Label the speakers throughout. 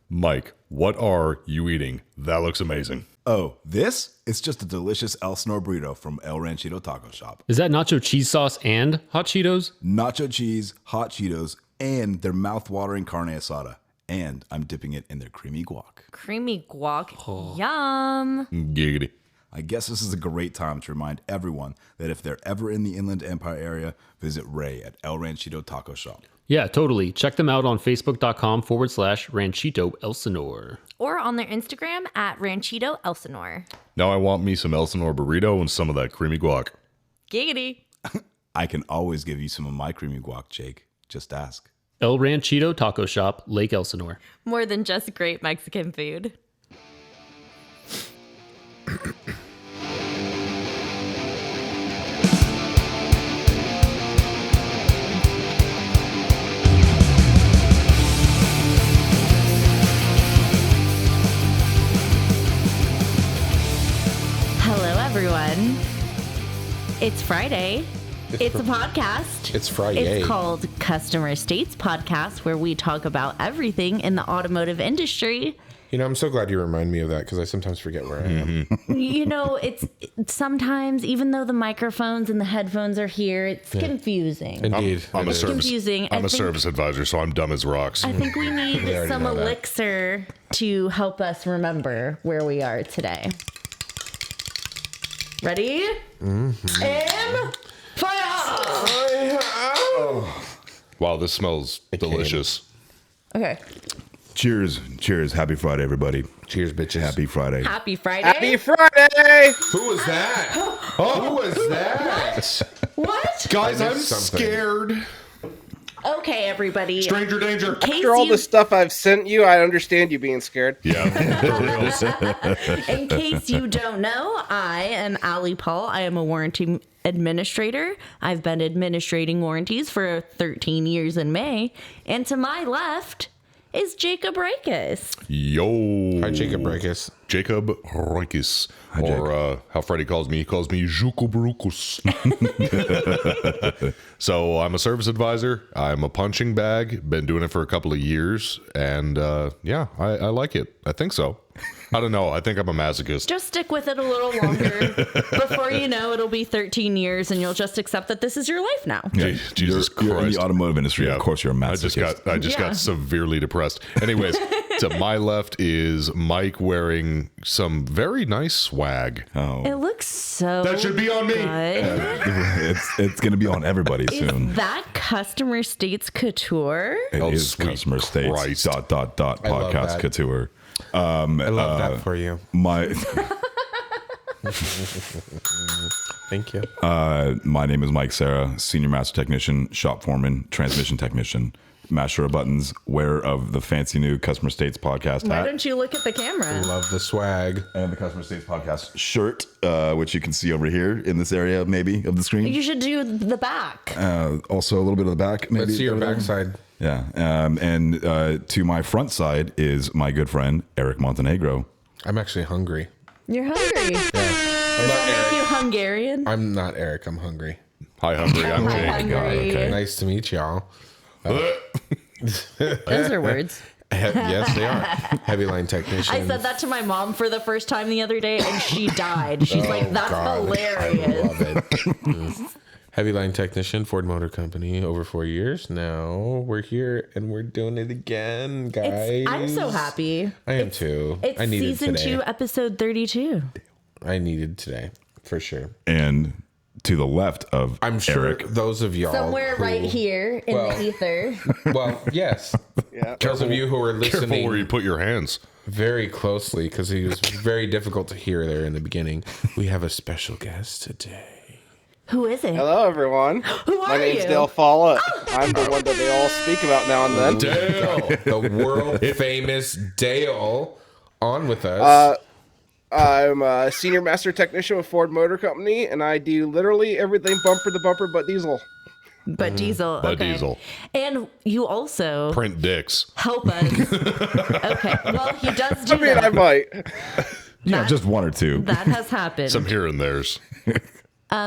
Speaker 1: Mike, what are you eating? That looks amazing.
Speaker 2: Oh, this? It's just a delicious Elsinore burrito from El Ranchito Taco Shop.
Speaker 3: Is that nacho cheese sauce and hot Cheetos?
Speaker 2: Nacho cheese, hot Cheetos, and their mouth-watering carne asada. And I'm dipping it in their creamy guac.
Speaker 4: Creamy guac. Yum.
Speaker 1: Giggity.
Speaker 2: I guess this is a great time to remind everyone that if they're ever in the Inland Empire area, visit Ray at El Ranchito Taco Shop.
Speaker 3: Yeah, totally. Check them out on Facebook.com/Ranchito Elsinore.
Speaker 4: Or on their Instagram at Ranchito Elsinore.
Speaker 1: Now I want me some Elsinore burrito and some of that creamy guac.
Speaker 4: Giggity.
Speaker 2: I can always give you some of my creamy guac, Jake. Just ask.
Speaker 3: El Ranchito Taco Shop, Lake Elsinore.
Speaker 4: More than just great Mexican food. Hello, everyone. It's Friday. It's a podcast.
Speaker 5: It's Friday.
Speaker 4: It's called Customer States Podcast, where we talk about everything in the automotive industry.
Speaker 5: You know, I'm so glad you remind me of that because I sometimes forget where I am.
Speaker 4: You know, it's sometimes, even though the microphones and the headphones are here, it's confusing.
Speaker 5: Indeed.
Speaker 1: I'm a
Speaker 4: It's
Speaker 1: service.
Speaker 4: confusing.
Speaker 1: I'm a service advisor, so I'm dumb as rocks.
Speaker 4: I think we need
Speaker 5: already
Speaker 4: some
Speaker 5: know that.
Speaker 4: elixir to help us remember where we are today. Ready?
Speaker 5: Mm-hmm.
Speaker 4: And fire!
Speaker 1: Wow, this smells delicious.
Speaker 4: Okay.
Speaker 2: Cheers. Cheers. Happy Friday, everybody.
Speaker 5: Cheers, bitches.
Speaker 2: Happy Friday.
Speaker 4: Happy Friday.
Speaker 6: Happy Friday!
Speaker 5: Who was that? Who was that?
Speaker 4: What?
Speaker 1: Guys,
Speaker 5: I
Speaker 1: I'm
Speaker 5: missed something.
Speaker 1: scared.
Speaker 4: Okay, everybody.
Speaker 1: Stranger danger.
Speaker 6: After all the stuff I've sent you, I understand you being scared.
Speaker 1: Yeah, for reals.
Speaker 4: In case you don't know, I am Allie Paul. I am a warranty administrator. I've been administrating warranties for 13 years in May. And to my left is Jacob Rakis.
Speaker 1: Yo.
Speaker 5: Hi, Jacob Breakis.
Speaker 1: Jacob Roikis. Or how Freddie calls me, he calls me Jukubarukus. So I'm a service advisor. I'm a punching bag. Been doing it for a couple of years. And yeah, I like it. I think so. I don't know. I think I'm a masochist.
Speaker 4: Just stick with it a little longer. Before you know, it'll be 13 years and you'll just accept that this is your life now.
Speaker 1: Jesus Christ.
Speaker 2: You're in the automotive industry.
Speaker 1: Yeah.
Speaker 2: Of course, you're a masochist.
Speaker 1: I just
Speaker 4: Yeah.
Speaker 1: got severely depressed. Anyways, to my left is Mike wearing some very nice swag.
Speaker 2: Oh,
Speaker 4: It looks so
Speaker 1: That should be on me.
Speaker 4: good.
Speaker 2: it's going to be on everybody soon.
Speaker 4: Is that Customer States Couture?
Speaker 2: It
Speaker 1: Oh,
Speaker 2: is
Speaker 1: sweet
Speaker 2: Customer States.
Speaker 1: Christ. ..
Speaker 5: I love
Speaker 2: Podcast
Speaker 5: that.
Speaker 2: Couture.
Speaker 5: I love that for you.
Speaker 2: My
Speaker 5: Thank you.
Speaker 2: my name is Mike Serra, Senior Master Technician, Shop Foreman, Transmission Technician, Master of Buttons, wearer of the fancy new Customer States Podcast
Speaker 4: Why
Speaker 2: hat.
Speaker 4: don't you look at the camera?
Speaker 5: Love the swag.
Speaker 2: And the Customer States Podcast shirt, which you can see over here in this area, maybe, of the screen.
Speaker 4: You should do the back.
Speaker 2: Also, a little bit of the back, maybe.
Speaker 5: Let's see your
Speaker 2: over there.
Speaker 5: backside.
Speaker 2: Yeah. And to my front side is my good friend, Eric Montenegro.
Speaker 5: I'm actually hungry.
Speaker 4: You're hungry. Does
Speaker 5: I'm not
Speaker 4: that make you
Speaker 5: Eric.
Speaker 4: Hungarian?
Speaker 5: I'm not Eric. I'm hungry.
Speaker 1: Hi, Hungry. I'm
Speaker 4: Hi,
Speaker 1: Jake.
Speaker 4: hungry.
Speaker 2: okay.
Speaker 5: Nice to meet y'all.
Speaker 4: Those are words.
Speaker 5: Yes, they are. Heavy line technician.
Speaker 4: I said that to my mom for the first time the other day, and she died. She's like, "That's
Speaker 5: God,
Speaker 4: hilarious."
Speaker 5: I love it. Heavy line technician, Ford Motor Company, over 4 years now. We're here and we're doing it again, guys.
Speaker 4: I'm so happy.
Speaker 5: I am too.
Speaker 4: It's
Speaker 5: I needed
Speaker 4: season
Speaker 5: today.
Speaker 4: 2, episode 32.
Speaker 5: I needed today for sure.
Speaker 2: And to the left of
Speaker 5: I'm sure
Speaker 2: Eric,
Speaker 5: those of y'all
Speaker 4: Somewhere
Speaker 5: who-
Speaker 4: right here in
Speaker 5: well-
Speaker 4: the ether.
Speaker 5: Well, yes.
Speaker 6: Yeah.
Speaker 5: Those of you who are
Speaker 1: Careful where
Speaker 5: listening
Speaker 1: you put your hands.
Speaker 5: very closely, because he was very difficult to hear there in the beginning. We have a special guest today.
Speaker 4: Who is it?
Speaker 6: Hello, everyone.
Speaker 4: Who are
Speaker 6: My name's
Speaker 4: you?
Speaker 6: Dale Follett. I'm the one that they all speak about now and then.
Speaker 1: Dale.
Speaker 5: The world famous Dale on with us.
Speaker 6: I'm a Senior Master Technician with Ford Motor Company, and I do literally everything bumper to bumper but diesel.
Speaker 4: But Diesel.
Speaker 1: But
Speaker 4: okay.
Speaker 1: Diesel.
Speaker 4: And you also
Speaker 1: Print dicks.
Speaker 4: help us. Okay. Well, he does do
Speaker 6: I mean, I
Speaker 4: that.
Speaker 6: might.
Speaker 2: yeah, just one or two.
Speaker 4: That has happened.
Speaker 1: Some here and there's.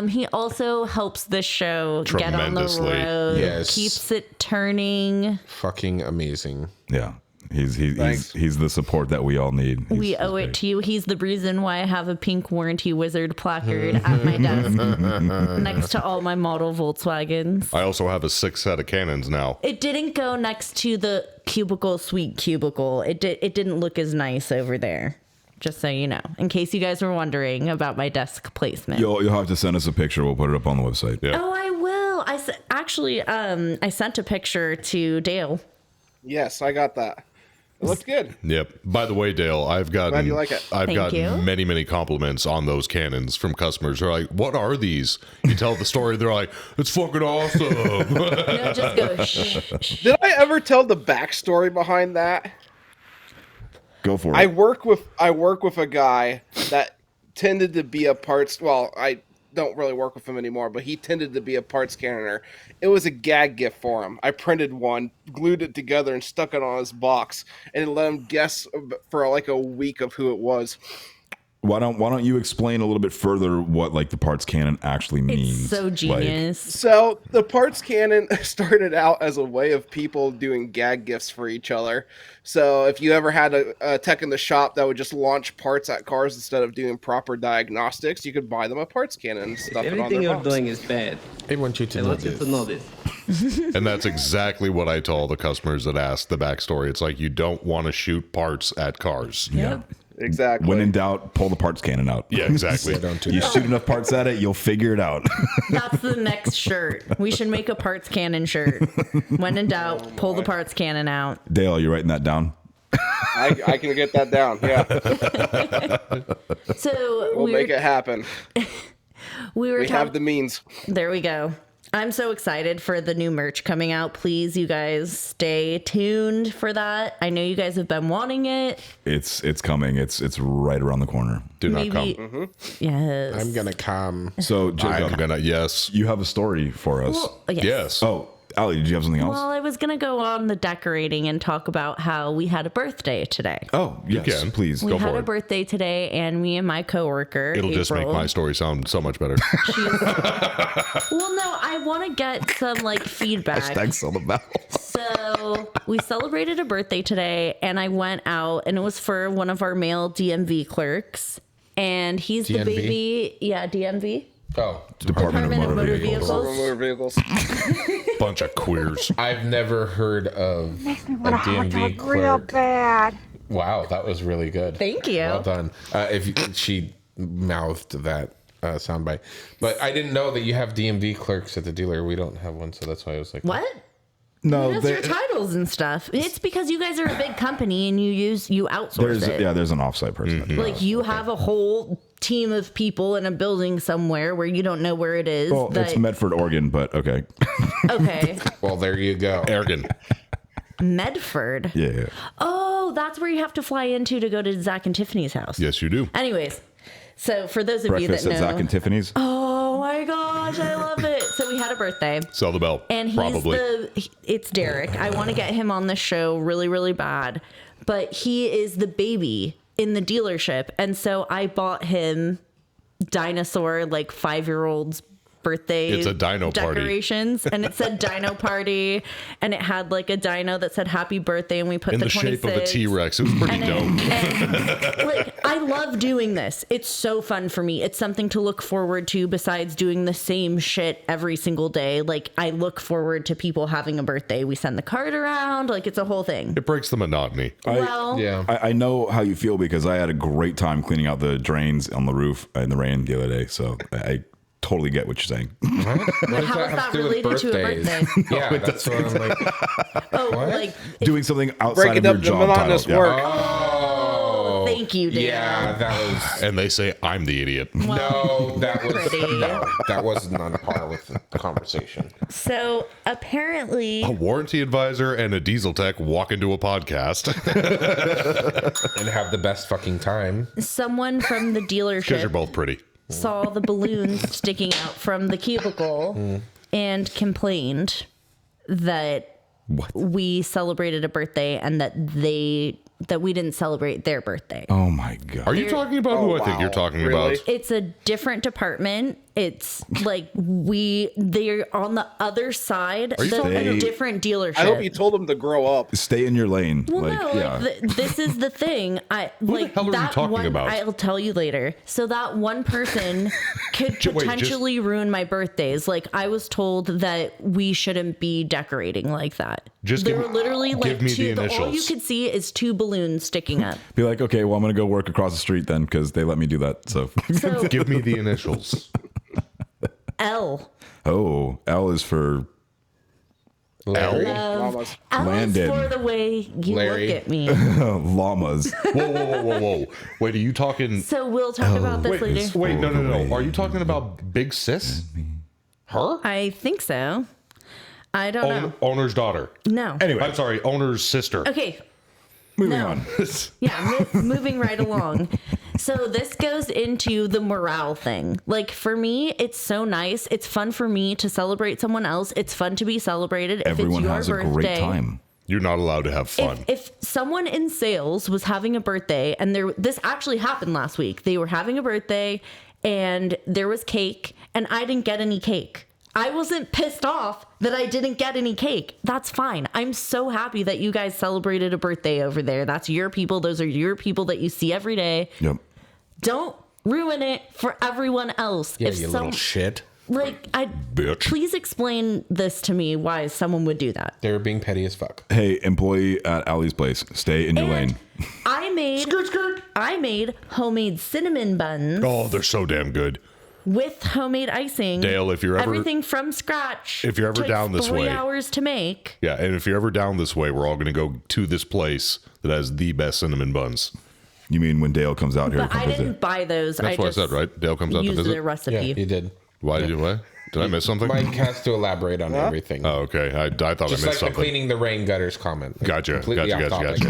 Speaker 4: He also helps the show get on the
Speaker 1: Tremendously.
Speaker 4: road.
Speaker 5: Yes.
Speaker 4: Keeps it turning.
Speaker 5: Fucking amazing.
Speaker 2: Yeah. He's
Speaker 6: Thanks.
Speaker 2: he's the support that we all need.
Speaker 4: We owe it to you. He's the reason why I have a pink warranty wizard placard at my desk next to all my model Volkswagens.
Speaker 1: I also have a 6 set of cannons now.
Speaker 4: It didn't go next to the sweet cubicle. It didn't look as nice over there. Just so you know, in case you guys were wondering about my desk placement.
Speaker 2: You'll have to send us a picture. We'll put it up on the website.
Speaker 1: Yeah.
Speaker 4: Oh, I will. I sent a picture to Dale.
Speaker 6: Yes, I got that. It looks good.
Speaker 1: Yep. By the way, Dale, I've gotten
Speaker 6: Glad you like it.
Speaker 1: I've
Speaker 4: Thank
Speaker 1: gotten
Speaker 4: you.
Speaker 1: many compliments on those cannons from customers. They're like, "What are these?" You tell the story, they're like, "It's fucking awesome."
Speaker 4: No, just go shh.
Speaker 6: Did I ever tell the backstory behind that?
Speaker 2: Go for it.
Speaker 6: I work with a guy that tended to be a parts. Well, I don't really work with him anymore, but he tended to be a parts cannoner. It was a gag gift for him. I printed one, glued it together, and stuck it on his box, and let him guess for like a week of who it was.
Speaker 2: Why don't you explain a little bit further what like the parts cannon actually means?
Speaker 4: It's so
Speaker 2: Like,
Speaker 4: genius.
Speaker 6: So the parts cannon started out as a way of people doing gag gifts for each other. So if you ever had a tech in the shop that would just launch parts at cars instead of doing proper diagnostics, you could buy them a parts cannon and stuff it on
Speaker 7: Everything
Speaker 6: their
Speaker 7: you're
Speaker 6: box.
Speaker 7: doing is bad.
Speaker 5: I want you to
Speaker 7: I
Speaker 5: know
Speaker 7: want you
Speaker 5: this.
Speaker 7: to know this.
Speaker 1: And that's exactly what I tell the customers that ask the backstory. It's like, you don't want to shoot parts at cars.
Speaker 4: Yep.
Speaker 6: Exactly.
Speaker 2: when in doubt, pull the parts cannon out.
Speaker 1: Yeah, exactly.
Speaker 5: Don't do
Speaker 2: You
Speaker 5: that.
Speaker 2: shoot enough parts at it, you'll figure it out.
Speaker 4: That's the next shirt. We should make a parts cannon shirt. When in doubt, pull the parts cannon out.
Speaker 2: Dale, are you writing that down?
Speaker 6: I can get that down. Yeah,
Speaker 4: So
Speaker 6: we'll make it happen.
Speaker 4: we were
Speaker 6: We have the means.
Speaker 4: There we go. I'm so excited for the new merch coming out. Please, you guys, stay tuned for that. I know you guys have been wanting it.
Speaker 2: It's coming. It's right around the corner.
Speaker 1: Do not
Speaker 4: Maybe,
Speaker 1: come.
Speaker 4: yes.
Speaker 5: I'm gonna come.
Speaker 2: So,
Speaker 1: I'm
Speaker 2: Jacob,
Speaker 1: gonna, yes.
Speaker 2: you have a story for us.
Speaker 4: Well, yes.
Speaker 1: Yes.
Speaker 2: Oh, Allie, did you have something else?
Speaker 4: Well, I was gonna go on the decorating and talk about how we had a birthday today.
Speaker 2: Oh, yes,
Speaker 1: can.
Speaker 2: please.
Speaker 4: We
Speaker 1: go
Speaker 4: had
Speaker 1: for
Speaker 4: a
Speaker 1: it.
Speaker 4: birthday today, and me and my coworker.
Speaker 1: It'll just make
Speaker 4: April,
Speaker 1: my story sound so much better.
Speaker 4: Well, no, I want to get some like feedback.
Speaker 2: Thanks all about.
Speaker 4: So we celebrated a birthday today, and I went out, and it was for one of our male DMV clerks, and he's the
Speaker 5: DMV?
Speaker 4: baby. Yeah, DMV.
Speaker 5: Oh,
Speaker 2: Department of Motor Vehicles.
Speaker 6: Motor vehicles.
Speaker 1: Bunch of queers.
Speaker 5: I've never heard of a DMV
Speaker 8: real
Speaker 5: clerk.
Speaker 8: bad.
Speaker 5: Wow, that was really good.
Speaker 4: Thank you.
Speaker 5: Well done. She mouthed that soundbite, but I didn't know that you have DMV clerks at the dealer. We don't have one, so that's why I was like,
Speaker 4: What?
Speaker 2: No,
Speaker 4: That's your titles and stuff. It's because you guys are a big company and you outsource it.
Speaker 2: there's an offsite person.
Speaker 4: Like you have a whole team of people in a building somewhere where you don't know where it is.
Speaker 2: Well, it's Medford, Oregon, but okay.
Speaker 4: Okay.
Speaker 5: Well, there you go.
Speaker 1: Ergen.
Speaker 4: Medford.
Speaker 2: Yeah.
Speaker 4: Oh, that's where you have to fly into to go to Zach and Tiffany's house.
Speaker 1: Yes, you do.
Speaker 4: Anyways, so for those of
Speaker 2: Breakfast
Speaker 4: you
Speaker 2: at
Speaker 4: that know,
Speaker 2: Zach and Tiffany's.
Speaker 4: oh my gosh, I love it. So we had a birthday.
Speaker 1: Sell the bell.
Speaker 4: And he's
Speaker 1: probably.
Speaker 4: it's Derek. I want to get him on the show really, really bad. But he is the baby in the dealership. And so I bought him dinosaur, like 5-year-old's birthday.
Speaker 1: It's a dino party.
Speaker 4: Decorations. And it said dino party. And it had like a dino that said happy birthday. And we put
Speaker 1: In
Speaker 4: the
Speaker 1: the shape of a
Speaker 4: 26.
Speaker 1: T-Rex. It was pretty dope.
Speaker 4: And, like, I love doing this. It's so fun for me. It's something to look forward to besides doing the same shit every single day. Like, I look forward to people having a birthday. We send the card around. Like, it's a whole thing.
Speaker 1: It breaks the monotony.
Speaker 4: Well,
Speaker 5: Yeah.
Speaker 2: I know how you feel because I had a great time cleaning out the drains on the roof in the rain the other day. So I totally get what you're saying.
Speaker 5: What
Speaker 4: how is that
Speaker 5: do with
Speaker 4: related to a
Speaker 5: birthdays?
Speaker 4: birthday?
Speaker 5: Yeah, that's what I'm like.
Speaker 4: Oh,
Speaker 5: What?
Speaker 4: like,
Speaker 2: Doing something outside
Speaker 6: Breaking
Speaker 2: of your
Speaker 6: up the
Speaker 2: job
Speaker 6: monotonous
Speaker 2: title.
Speaker 6: work.
Speaker 5: Oh,
Speaker 4: thank you, Dan.
Speaker 5: yeah, that was.
Speaker 1: And they say I'm the idiot.
Speaker 5: No, that was
Speaker 4: Pretty.
Speaker 5: no, that wasn't on par with the conversation.
Speaker 4: So, apparently,
Speaker 1: A warranty advisor and a diesel tech walk into a podcast
Speaker 5: And have the best fucking time.
Speaker 4: someone from the
Speaker 1: because you're
Speaker 4: dealership
Speaker 1: both pretty.
Speaker 4: saw the balloons sticking out from the cubicle and complained that we celebrated a birthday and that we didn't celebrate their birthday.
Speaker 2: Oh my god.
Speaker 1: Are you talking about who I think
Speaker 6: wow.
Speaker 1: you're talking
Speaker 6: Really?
Speaker 1: about?
Speaker 4: It's a different department. It's like they're on the other side. They're
Speaker 2: saying-
Speaker 4: a different dealership.
Speaker 6: I hope you told him to grow up.
Speaker 2: Stay in your lane.
Speaker 4: Well,
Speaker 2: like,
Speaker 4: no,
Speaker 2: yeah.
Speaker 4: this is the thing.
Speaker 1: the hell are you
Speaker 4: that
Speaker 1: talking
Speaker 4: one,
Speaker 1: about?
Speaker 4: I'll tell you later. So that one person could potentially ruin my birthdays. Like I was told that we shouldn't be decorating like that.
Speaker 1: Just
Speaker 4: there
Speaker 1: give-
Speaker 4: were literally
Speaker 1: give
Speaker 4: like
Speaker 1: me
Speaker 4: two.
Speaker 1: the
Speaker 4: All you
Speaker 1: initials.
Speaker 4: could see is 2 balloons sticking up.
Speaker 2: Be like, okay, well, I'm going to go work across the street then because they let me do that. So,
Speaker 4: So
Speaker 1: Give me the initials.
Speaker 4: L.
Speaker 2: oh, L is for
Speaker 5: Larry?
Speaker 6: Llamas.
Speaker 4: L
Speaker 2: Landon.
Speaker 4: is for the way you
Speaker 5: Larry.
Speaker 4: look at me.
Speaker 2: llamas.
Speaker 1: Whoa. Wait, are you talking?
Speaker 4: So we'll talk about this later.
Speaker 1: Wait, no. Are you talking about Big Sis? Her?
Speaker 4: I think so. I don't know.
Speaker 1: Owner's daughter.
Speaker 4: No.
Speaker 2: Anyway,
Speaker 1: I'm sorry, owner's sister.
Speaker 4: Okay.
Speaker 2: moving
Speaker 4: no.
Speaker 2: on.
Speaker 4: Yeah, moving right along. So this goes into the morale thing. Like for me, it's so nice. It's fun for me to celebrate someone else. It's fun to be celebrated.
Speaker 2: Everyone
Speaker 4: if it's
Speaker 2: has
Speaker 4: your
Speaker 2: a
Speaker 4: birthday,
Speaker 2: great time.
Speaker 1: You're not allowed to have fun.
Speaker 4: If someone in sales was having a birthday, and this actually happened last week. They were having a birthday, and there was cake, and I didn't get any cake. I wasn't pissed off that I didn't get any cake. That's fine. I'm so happy that you guys celebrated a birthday over there. That's your people. Those are your people that you see every day.
Speaker 2: Yep.
Speaker 4: Don't ruin it for everyone else.
Speaker 5: Yeah, you little shit.
Speaker 4: Like,
Speaker 1: Bitch.
Speaker 4: please explain this to me, why someone would do that.
Speaker 5: They were being petty as fuck.
Speaker 2: Hey, employee at Allie's place, stay in your lane.
Speaker 4: I made homemade cinnamon buns
Speaker 1: Oh, they're so damn good.
Speaker 4: with homemade icing.
Speaker 1: Dale, if you're ever-
Speaker 4: everything from scratch.
Speaker 1: If you're ever
Speaker 4: Took
Speaker 1: down this
Speaker 4: 3
Speaker 1: way.
Speaker 4: hours to make.
Speaker 1: Yeah, and if you're ever down this way, we're all going to go to this place that has the best cinnamon buns.
Speaker 2: You mean when Dale comes out here to
Speaker 4: But
Speaker 2: come
Speaker 4: I
Speaker 2: visit?
Speaker 4: didn't buy those.
Speaker 1: That's what I said, right? Dale comes out to
Speaker 4: used
Speaker 1: visit.
Speaker 4: their recipe.
Speaker 5: Yeah, you did.
Speaker 1: Why did you? What? Did I miss something?
Speaker 5: Mike has to elaborate on everything.
Speaker 1: Oh, okay. I thought
Speaker 5: Just
Speaker 1: I
Speaker 5: like
Speaker 1: missed
Speaker 5: the
Speaker 1: something.
Speaker 5: cleaning the rain gutters comment. Like,
Speaker 1: Gotcha.
Speaker 5: completely off topic.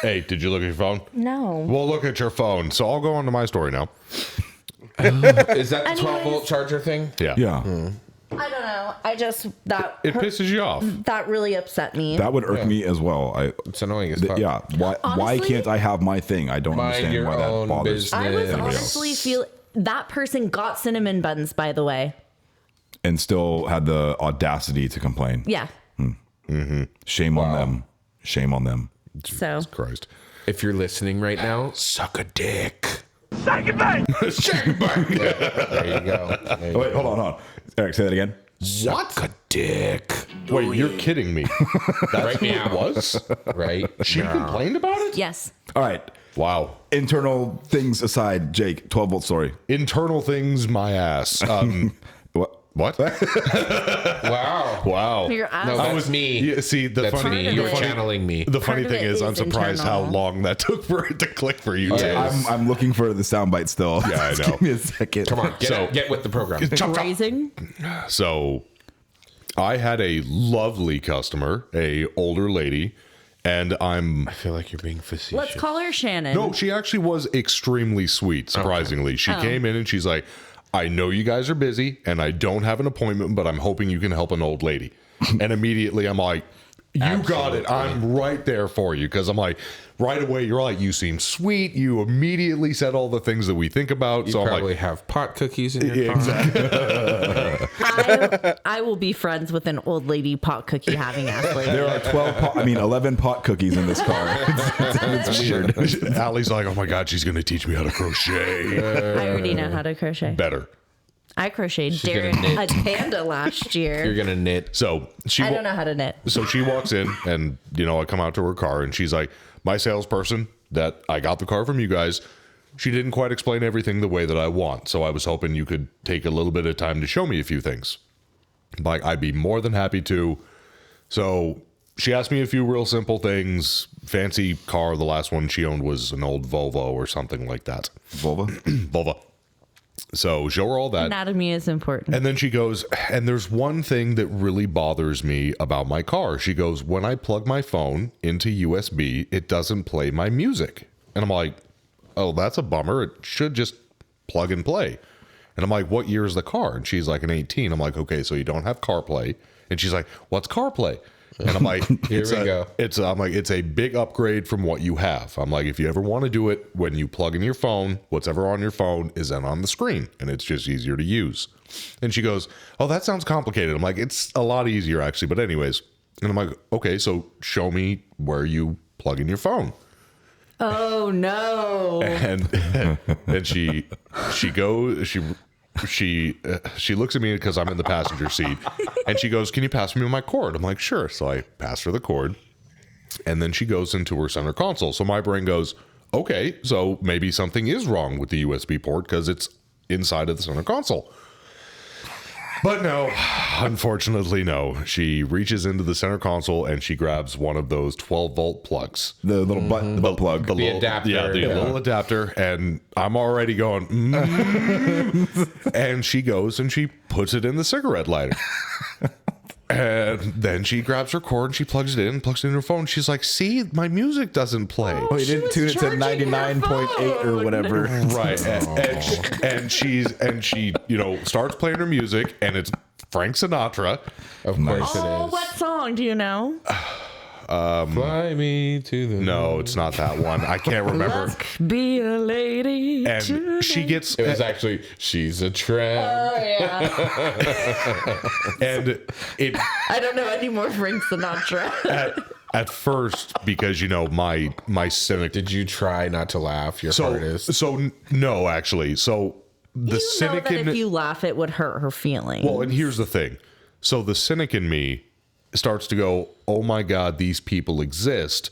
Speaker 1: Hey, did you look at your phone?
Speaker 4: No.
Speaker 1: Well, look at your phone. So I'll go on to my story now.
Speaker 5: Is that the
Speaker 4: Anyways.
Speaker 5: 12-volt charger thing?
Speaker 1: Yeah.
Speaker 2: Yeah.
Speaker 4: I don't know. I just
Speaker 1: It pisses you off.
Speaker 4: that really upset me.
Speaker 2: That would irk me as well.
Speaker 5: It's annoying as fuck.
Speaker 2: Yeah. Why
Speaker 4: Honestly,
Speaker 2: can't I have my thing? I don't
Speaker 5: Mind
Speaker 2: understand
Speaker 5: your
Speaker 2: why that
Speaker 5: own
Speaker 2: bothers
Speaker 5: business.
Speaker 4: I was
Speaker 2: anybody
Speaker 4: honestly
Speaker 2: else.
Speaker 4: feel that person got cinnamon buns, by the way.
Speaker 2: And still had the audacity to complain.
Speaker 4: Yeah.
Speaker 2: Shame on them. Shame on them.
Speaker 4: So
Speaker 1: Christ.
Speaker 5: If you're listening right now, suck a dick.
Speaker 1: Shake it back.
Speaker 5: There you go. There you
Speaker 2: Oh, wait, hold on. Eric, say that again.
Speaker 5: Suck a dick.
Speaker 1: Wait, you're kidding me. That's
Speaker 5: Right
Speaker 1: who
Speaker 5: now.
Speaker 1: it was?
Speaker 5: Right?
Speaker 1: She complained about it?
Speaker 4: yes.
Speaker 2: All right.
Speaker 1: Wow.
Speaker 2: Internal things aside, Jake, 12-volt story.
Speaker 1: Internal things, my ass.
Speaker 2: What?
Speaker 1: What?
Speaker 5: Wow.
Speaker 1: Wow.
Speaker 4: Your ass.
Speaker 5: No, that's me.
Speaker 1: Yeah, see, the
Speaker 5: That's
Speaker 1: funny,
Speaker 5: me.
Speaker 4: of
Speaker 5: You're
Speaker 4: it-
Speaker 5: channeling me.
Speaker 1: the funny
Speaker 4: of
Speaker 1: thing
Speaker 4: it
Speaker 1: is, I'm
Speaker 4: is
Speaker 1: surprised how
Speaker 4: internal.
Speaker 1: long that took for it to click for you. too.
Speaker 2: I'm looking for the soundbite still.
Speaker 1: Yeah, I
Speaker 2: Just
Speaker 1: know.
Speaker 2: Give me a second.
Speaker 5: Come on, get with the program.
Speaker 4: Raising.
Speaker 1: So I had a lovely customer, a older lady, and
Speaker 5: I feel like you're being facetious.
Speaker 4: Let's call her Shannon.
Speaker 1: no, she actually was extremely sweet, surprisingly. She came in and she's like, I know you guys are busy and I don't have an appointment, but I'm hoping you can help an old lady. And immediately I'm like, you got it. I'm right there for you. Because I'm like, right away, you're like, you seem sweet. You immediately said all the things that we think about.
Speaker 5: You
Speaker 1: so I'm
Speaker 5: probably
Speaker 1: like,
Speaker 5: have pot cookies in your
Speaker 1: yeah,
Speaker 5: car.
Speaker 1: exactly.
Speaker 4: I will be friends with an old lady pot cookie having ass lady.
Speaker 2: There are 11 pot cookies in this car. It's weird.
Speaker 1: Allie's like, oh my God, she's going to teach me how to crochet.
Speaker 4: I already know how to crochet.
Speaker 1: Better.
Speaker 4: I crocheted
Speaker 5: gonna
Speaker 4: Darren
Speaker 5: knit.
Speaker 4: a panda last
Speaker 5: You're
Speaker 4: year.
Speaker 5: gonna knit.
Speaker 1: So
Speaker 4: I don't know how to knit.
Speaker 1: So she walks in and, I come out to her car and she's like, my salesperson that I got the car from you guys, she didn't quite explain everything the way that I want. So I was hoping you could take a little bit of time to show me a few things. I'm like, I'd be more than happy to. So she asked me a few real simple things. Fancy car. The last one she owned was an old Volvo or something like that.
Speaker 2: Volva?
Speaker 1: Volvo. So show her all that.
Speaker 4: Anatomy is important.
Speaker 1: And then she goes, and there's one thing that really bothers me about my car. She goes, when I plug my phone into USB, it doesn't play my music. And I'm like, oh, that's a bummer. It should just plug and play. And I'm like, what year is the car? And she's like, an 18. I'm like, okay, so you don't have CarPlay. And she's like, what's CarPlay? And I'm like,
Speaker 5: Here we go.
Speaker 1: I'm like, it's a big upgrade from what you have. I'm like, if you ever want to do it, when you plug in your phone, whatever on your phone is then on the screen, and it's just easier to use. And she goes, oh, that sounds complicated. I'm like, it's a lot easier actually. But anyways, and I'm like, okay, so show me where you plug in your phone.
Speaker 4: Oh no!
Speaker 1: And she looks at me because I'm in the passenger seat, and she goes, can you pass me my cord? I'm like, sure. So I pass her the cord, and then she goes into her center console. So my brain goes, okay, so maybe something is wrong with the USB port because it's inside of the center console. But no, unfortunately, no. She reaches into the center console and she grabs one of those 12-volt plugs.
Speaker 2: The little butt plug.
Speaker 1: The little
Speaker 5: adapter.
Speaker 1: Yeah, the little adapter. And I'm already going, and she goes and she puts it in the cigarette lighter. And then she grabs her cord and she plugs it in her phone. She's like, see, my music doesn't play.
Speaker 2: Oh, you didn't tune it to 99.8 or whatever.
Speaker 1: Right. And she starts playing her music, and it's Frank Sinatra.
Speaker 5: Of course
Speaker 4: Oh,
Speaker 5: it is.
Speaker 4: what song do you know?
Speaker 5: Fly me to the
Speaker 1: No, it's not that one. I can't remember.
Speaker 4: Luck be a lady.
Speaker 1: And she gets,
Speaker 5: It was actually She's a Tramp.
Speaker 4: Oh yeah.
Speaker 1: and it
Speaker 4: I don't know any more Frank Sinatra.
Speaker 1: at first, because my cynic.
Speaker 5: Did you try not to laugh? Your heart is.
Speaker 1: So no, actually. So the
Speaker 4: You know
Speaker 1: cynic
Speaker 4: that
Speaker 1: in
Speaker 4: if you laugh, it would hurt her feelings.
Speaker 1: well, and here's the thing. So the cynic in me starts to go, oh my God, these people exist.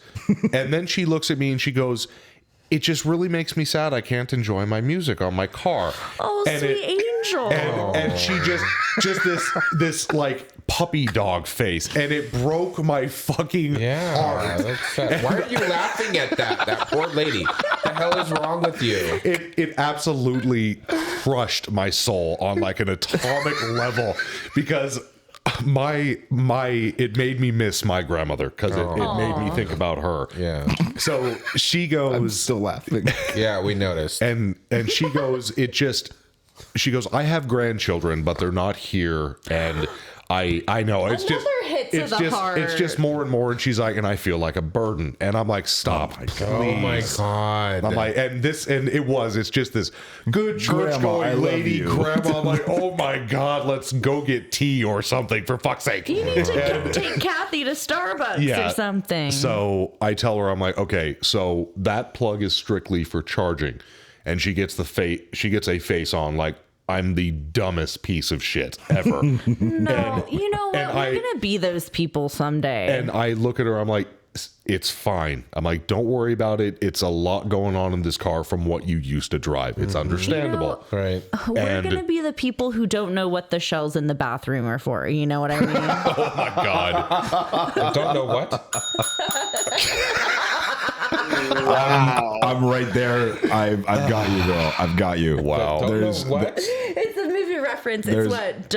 Speaker 1: And then she looks at me and she goes, it just really makes me sad I can't enjoy my music on my car.
Speaker 4: Oh,
Speaker 1: And
Speaker 4: sweet angel.
Speaker 1: And she just this like puppy dog face, and it broke my fucking heart.
Speaker 5: That's sad. Why are you laughing at that poor lady? What the hell is wrong with you?
Speaker 1: It absolutely crushed my soul on like an atomic level, because it made me miss my grandmother, because it made me think about her.
Speaker 5: Yeah.
Speaker 1: So she goes,
Speaker 2: I'm still laughing.
Speaker 5: Yeah, we noticed.
Speaker 1: and she goes, she goes, I have grandchildren, but they're not here, and I know it's
Speaker 4: Another
Speaker 1: just
Speaker 4: hit to
Speaker 1: it's
Speaker 4: the
Speaker 1: just
Speaker 4: heart.
Speaker 1: it's just more and more, and she's like, and I feel like a burden, and I'm like, stop,
Speaker 5: Oh my
Speaker 1: please.
Speaker 5: God.
Speaker 1: I'm like, it's just this good church
Speaker 2: Grandma, I
Speaker 1: going
Speaker 2: love
Speaker 1: lady
Speaker 2: you.
Speaker 1: grandma. I'm like, oh my God, let's go get tea or something, for fuck's sake.
Speaker 4: You need to take Kathy to Starbucks or something.
Speaker 1: So I tell her, I'm like, okay, so that plug is strictly for charging, and she gets a face on like I'm the dumbest piece of shit ever.
Speaker 4: No, you know what? We're going to be those people someday.
Speaker 1: And I look at her, I'm like, it's fine. I'm like, don't worry about it. It's a lot going on in this car from what you used to drive. It's understandable.
Speaker 5: Right.
Speaker 4: We're going to be the people who don't know what the shells in the bathroom are for. You know what I mean?
Speaker 1: Oh my God.
Speaker 5: I don't know what.
Speaker 2: I'm right there. I've got you, girl. I've got you.
Speaker 1: Wow.
Speaker 5: Don't know what.
Speaker 4: It's a movie reference. It's
Speaker 2: There's,
Speaker 4: what?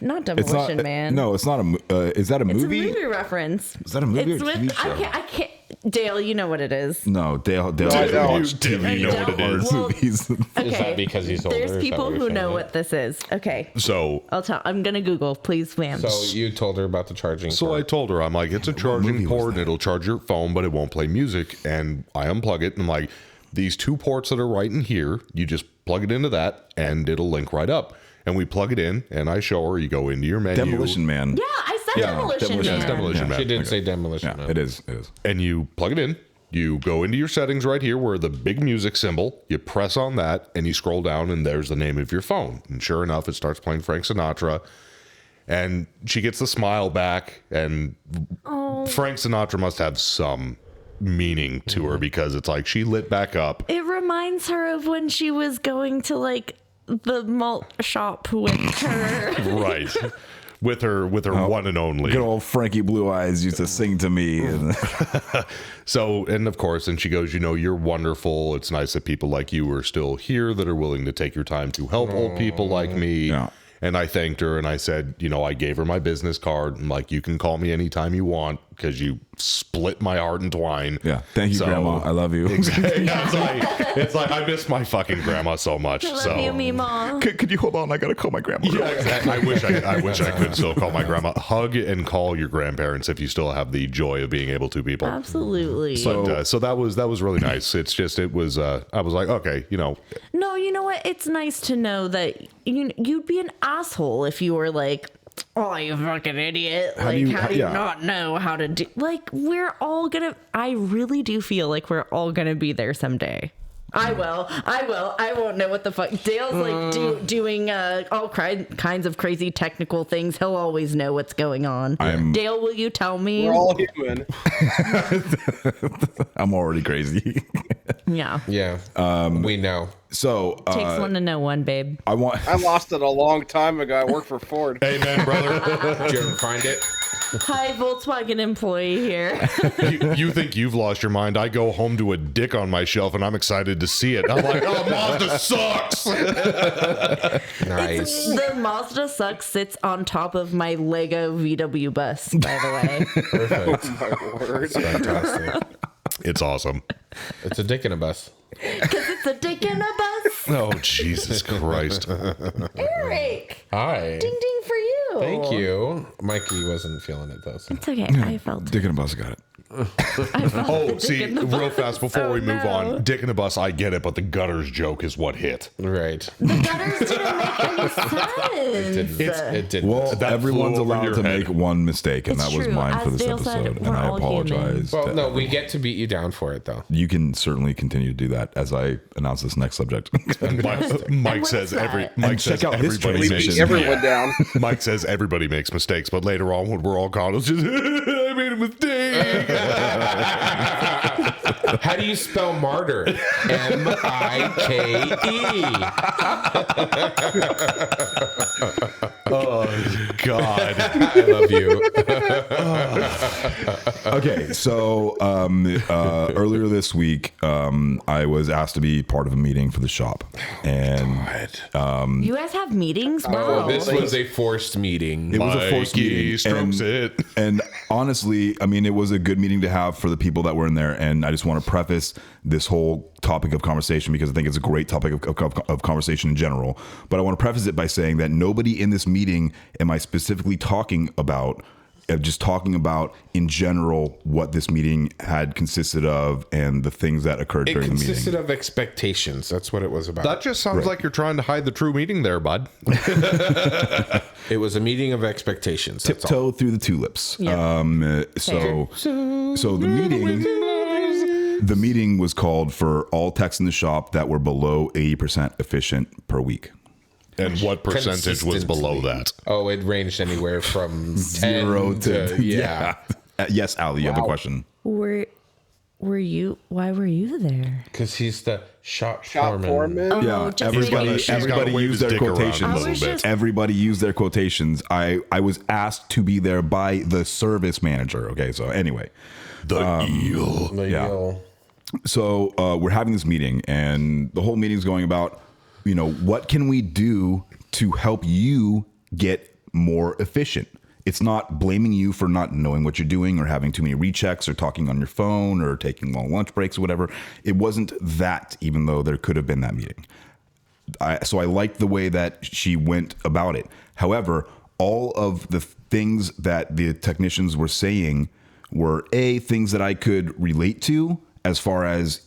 Speaker 4: Not Demolition Man.
Speaker 2: No, it's not a. Is that a
Speaker 4: It's
Speaker 2: movie?
Speaker 4: a movie reference.
Speaker 2: Is that a movie
Speaker 4: It's
Speaker 2: or
Speaker 4: with,
Speaker 2: TV show?
Speaker 4: I can't. Dale, you know what it is.
Speaker 2: No, Dale.
Speaker 6: I
Speaker 2: doesn't
Speaker 6: don't.
Speaker 2: watch TV.
Speaker 1: You know what it is.
Speaker 4: Well,
Speaker 2: Movies.
Speaker 4: Okay.
Speaker 5: Is that because he's older?
Speaker 4: There's
Speaker 5: Is that
Speaker 4: people
Speaker 5: what you're
Speaker 4: who
Speaker 5: saying?
Speaker 4: know what this is. Okay.
Speaker 1: So
Speaker 4: I'm gonna Google, please, ma'am.
Speaker 5: So you told her about the charging.
Speaker 1: So I
Speaker 5: port.
Speaker 1: told her, I'm like, it's a charging port, and it'll charge your phone, but it won't play music. And I unplug it, and I'm like, these two ports that are right in here, you just plug it into that, and it'll link right up. And we plug it in, and I show her, you go into your menu.
Speaker 2: Demolition Man.
Speaker 4: yeah, I said Demolition Man.
Speaker 1: It's Demolition Man.
Speaker 5: She did say demolition.
Speaker 2: Yeah,
Speaker 5: Man.
Speaker 2: it is. It is.
Speaker 1: And you plug it in. You go into your settings right here where the big music symbol, you press on that, and you scroll down, and there's the name of your phone. And sure enough, it starts playing Frank Sinatra. And she gets the smile back, and Frank Sinatra must have some meaning to her, because it's like she lit back up.
Speaker 4: It reminds her of when she was going to like the malt shop with her.
Speaker 1: Right. With her one and only.
Speaker 2: Good old Frankie Blue Eyes used to sing to me. And
Speaker 1: So, and of course, and she goes, you're wonderful. It's nice that people like you are still here, that are willing to take your time to help old people like me.
Speaker 2: Yeah.
Speaker 1: And I thanked her and I said, I gave her my business card. I'm like, you can call me anytime you want because you split my heart in twine.
Speaker 2: Yeah. Thank you, Grandma. I love you.
Speaker 1: Exactly. It's like I miss my fucking grandma so much.
Speaker 4: I love you, Mima.
Speaker 2: Could you hold on? I got to call my grandma.
Speaker 1: Yeah, exactly. I wish I could still call my grandma. Hug and call your grandparents if you still have the joy of being able to, people.
Speaker 4: Absolutely.
Speaker 1: But so that was really nice. It's just I was like, okay,
Speaker 4: No, you know what? It's nice to know that you'd be an asshole if you were like, oh, you fucking idiot. How do you not know how to do... Like, we're all gonna... I really do feel like we're all gonna be there someday. I will. I won't know what the fuck. Dale's like doing all kinds of crazy technical things. He'll always know what's going on. Dale, will you tell me?
Speaker 6: We're all human.
Speaker 2: I'm already crazy.
Speaker 4: Yeah.
Speaker 5: Yeah. We know.
Speaker 2: So
Speaker 4: Takes one to know one, babe.
Speaker 2: I
Speaker 6: lost it a long time ago. I work for Ford.
Speaker 1: Amen, brother.
Speaker 5: Did you ever find it?
Speaker 4: Hi, Volkswagen employee here.
Speaker 1: you think you've lost your mind? I go home to a dick on my shelf and I'm excited to see it. I'm like, oh, Mazda sucks.
Speaker 5: Nice.
Speaker 4: The Mazda sucks sits on top of my Lego VW bus, by the way.
Speaker 5: Perfect.
Speaker 6: Oh, my word.
Speaker 5: Fantastic.
Speaker 1: It's awesome.
Speaker 5: It's a dick in a bus.
Speaker 4: Because it's a dick in a bus.
Speaker 1: Oh, Jesus Christ.
Speaker 4: Eric.
Speaker 5: Hi.
Speaker 4: Ding ding for you.
Speaker 5: Thank you. Mikey wasn't feeling it though. So.
Speaker 4: It's okay. I felt
Speaker 2: Dick in a bus, got it.
Speaker 1: Oh, see, real fast before we move
Speaker 4: no.
Speaker 1: on, dick in the bus, I get it, but the gutters joke is what hit.
Speaker 5: Right.
Speaker 4: The gutters didn't make any sense.
Speaker 5: It didn't.
Speaker 2: Well,
Speaker 1: That
Speaker 2: everyone's
Speaker 1: flew over
Speaker 2: allowed
Speaker 1: your
Speaker 2: to
Speaker 1: head.
Speaker 2: make one mistake, and
Speaker 4: It's
Speaker 2: that was
Speaker 4: true.
Speaker 2: mine for
Speaker 4: As
Speaker 2: this
Speaker 4: Dale said,
Speaker 2: episode,
Speaker 4: we're
Speaker 2: and I
Speaker 4: all
Speaker 2: apologize.
Speaker 5: Well,
Speaker 2: to
Speaker 5: no, we
Speaker 2: everyone.
Speaker 5: get to beat you down for it though.
Speaker 2: You can certainly continue to do that as I announce this next subject.
Speaker 1: Mike says
Speaker 4: that?
Speaker 1: Mike says
Speaker 2: check out this
Speaker 1: everybody
Speaker 2: transition.
Speaker 1: makes
Speaker 6: Beat everyone down.
Speaker 1: Mike says everybody makes mistakes, but later on when we're all gone, it's just I made a mistake.
Speaker 5: How do you spell martyr? M-I-K-E.
Speaker 1: Oh God.
Speaker 5: I love you.
Speaker 2: Okay, so earlier this week, I was asked to be part of a meeting for the shop, and
Speaker 4: You guys have meetings? Wow.
Speaker 5: Oh, this was a forced meeting.
Speaker 2: it was a forced
Speaker 1: Mikey
Speaker 2: meeting.
Speaker 1: strokes it.
Speaker 2: And honestly, I mean, it was a good meeting to have for the people that were in there. And I just want to preface this whole topic of conversation because I think it's a great topic of conversation in general. But I want to preface it by saying that nobody in this meeting am I specifically talking about. Just talking about in general what this meeting had consisted of and the things that occurred
Speaker 5: It
Speaker 2: during the
Speaker 5: consisted
Speaker 2: meeting.
Speaker 5: of expectations. That's what it was about.
Speaker 1: That just sounds like you're trying to hide the true meaning there, bud.
Speaker 5: It was a meeting of expectations. That's all.
Speaker 2: Tiptoe through the tulips.
Speaker 4: Yeah.
Speaker 2: So the meeting was called for all techs in the shop that were below 80% efficient per week.
Speaker 1: And what percentage was below
Speaker 5: Consistently.
Speaker 1: that?
Speaker 5: Oh, it ranged anywhere from
Speaker 2: 0
Speaker 5: 10
Speaker 2: to
Speaker 5: yeah.
Speaker 2: Yes, Ali, you have a question.
Speaker 4: Were you? Why were you there?
Speaker 5: Because he's the shop
Speaker 6: Shop foreman.
Speaker 4: Oh,
Speaker 2: Yeah,
Speaker 4: just
Speaker 2: everybody
Speaker 1: She's gotta wave
Speaker 2: used
Speaker 1: his
Speaker 2: their
Speaker 1: dick around a
Speaker 2: quotations.
Speaker 1: little bit.
Speaker 4: just-
Speaker 2: Everybody used their quotations. I was asked to be there by the service manager. Okay, so anyway,
Speaker 1: The eel.
Speaker 2: Yeah. so we're having this meeting, and the whole meeting's going about, what can we do to help you get more efficient? It's not blaming you for not knowing what you're doing or having too many rechecks or talking on your phone or taking long lunch breaks or whatever. It wasn't that, even though there could have been that meeting. So I liked the way that she went about it. However, all of the things that the technicians were saying were things that I could relate to, as far as,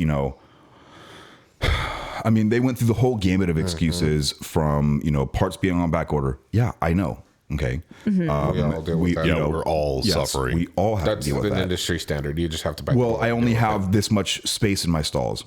Speaker 2: I mean, they went through the whole gamut of excuses from, parts being on back order. Yeah, I know. Okay.
Speaker 5: We all deal with that.
Speaker 1: Yeah, we're all suffering.
Speaker 2: We all have
Speaker 5: That's
Speaker 2: to deal with
Speaker 5: an
Speaker 2: that.
Speaker 5: industry standard. You just have to buy.
Speaker 2: Well, I only have this much space in my stalls.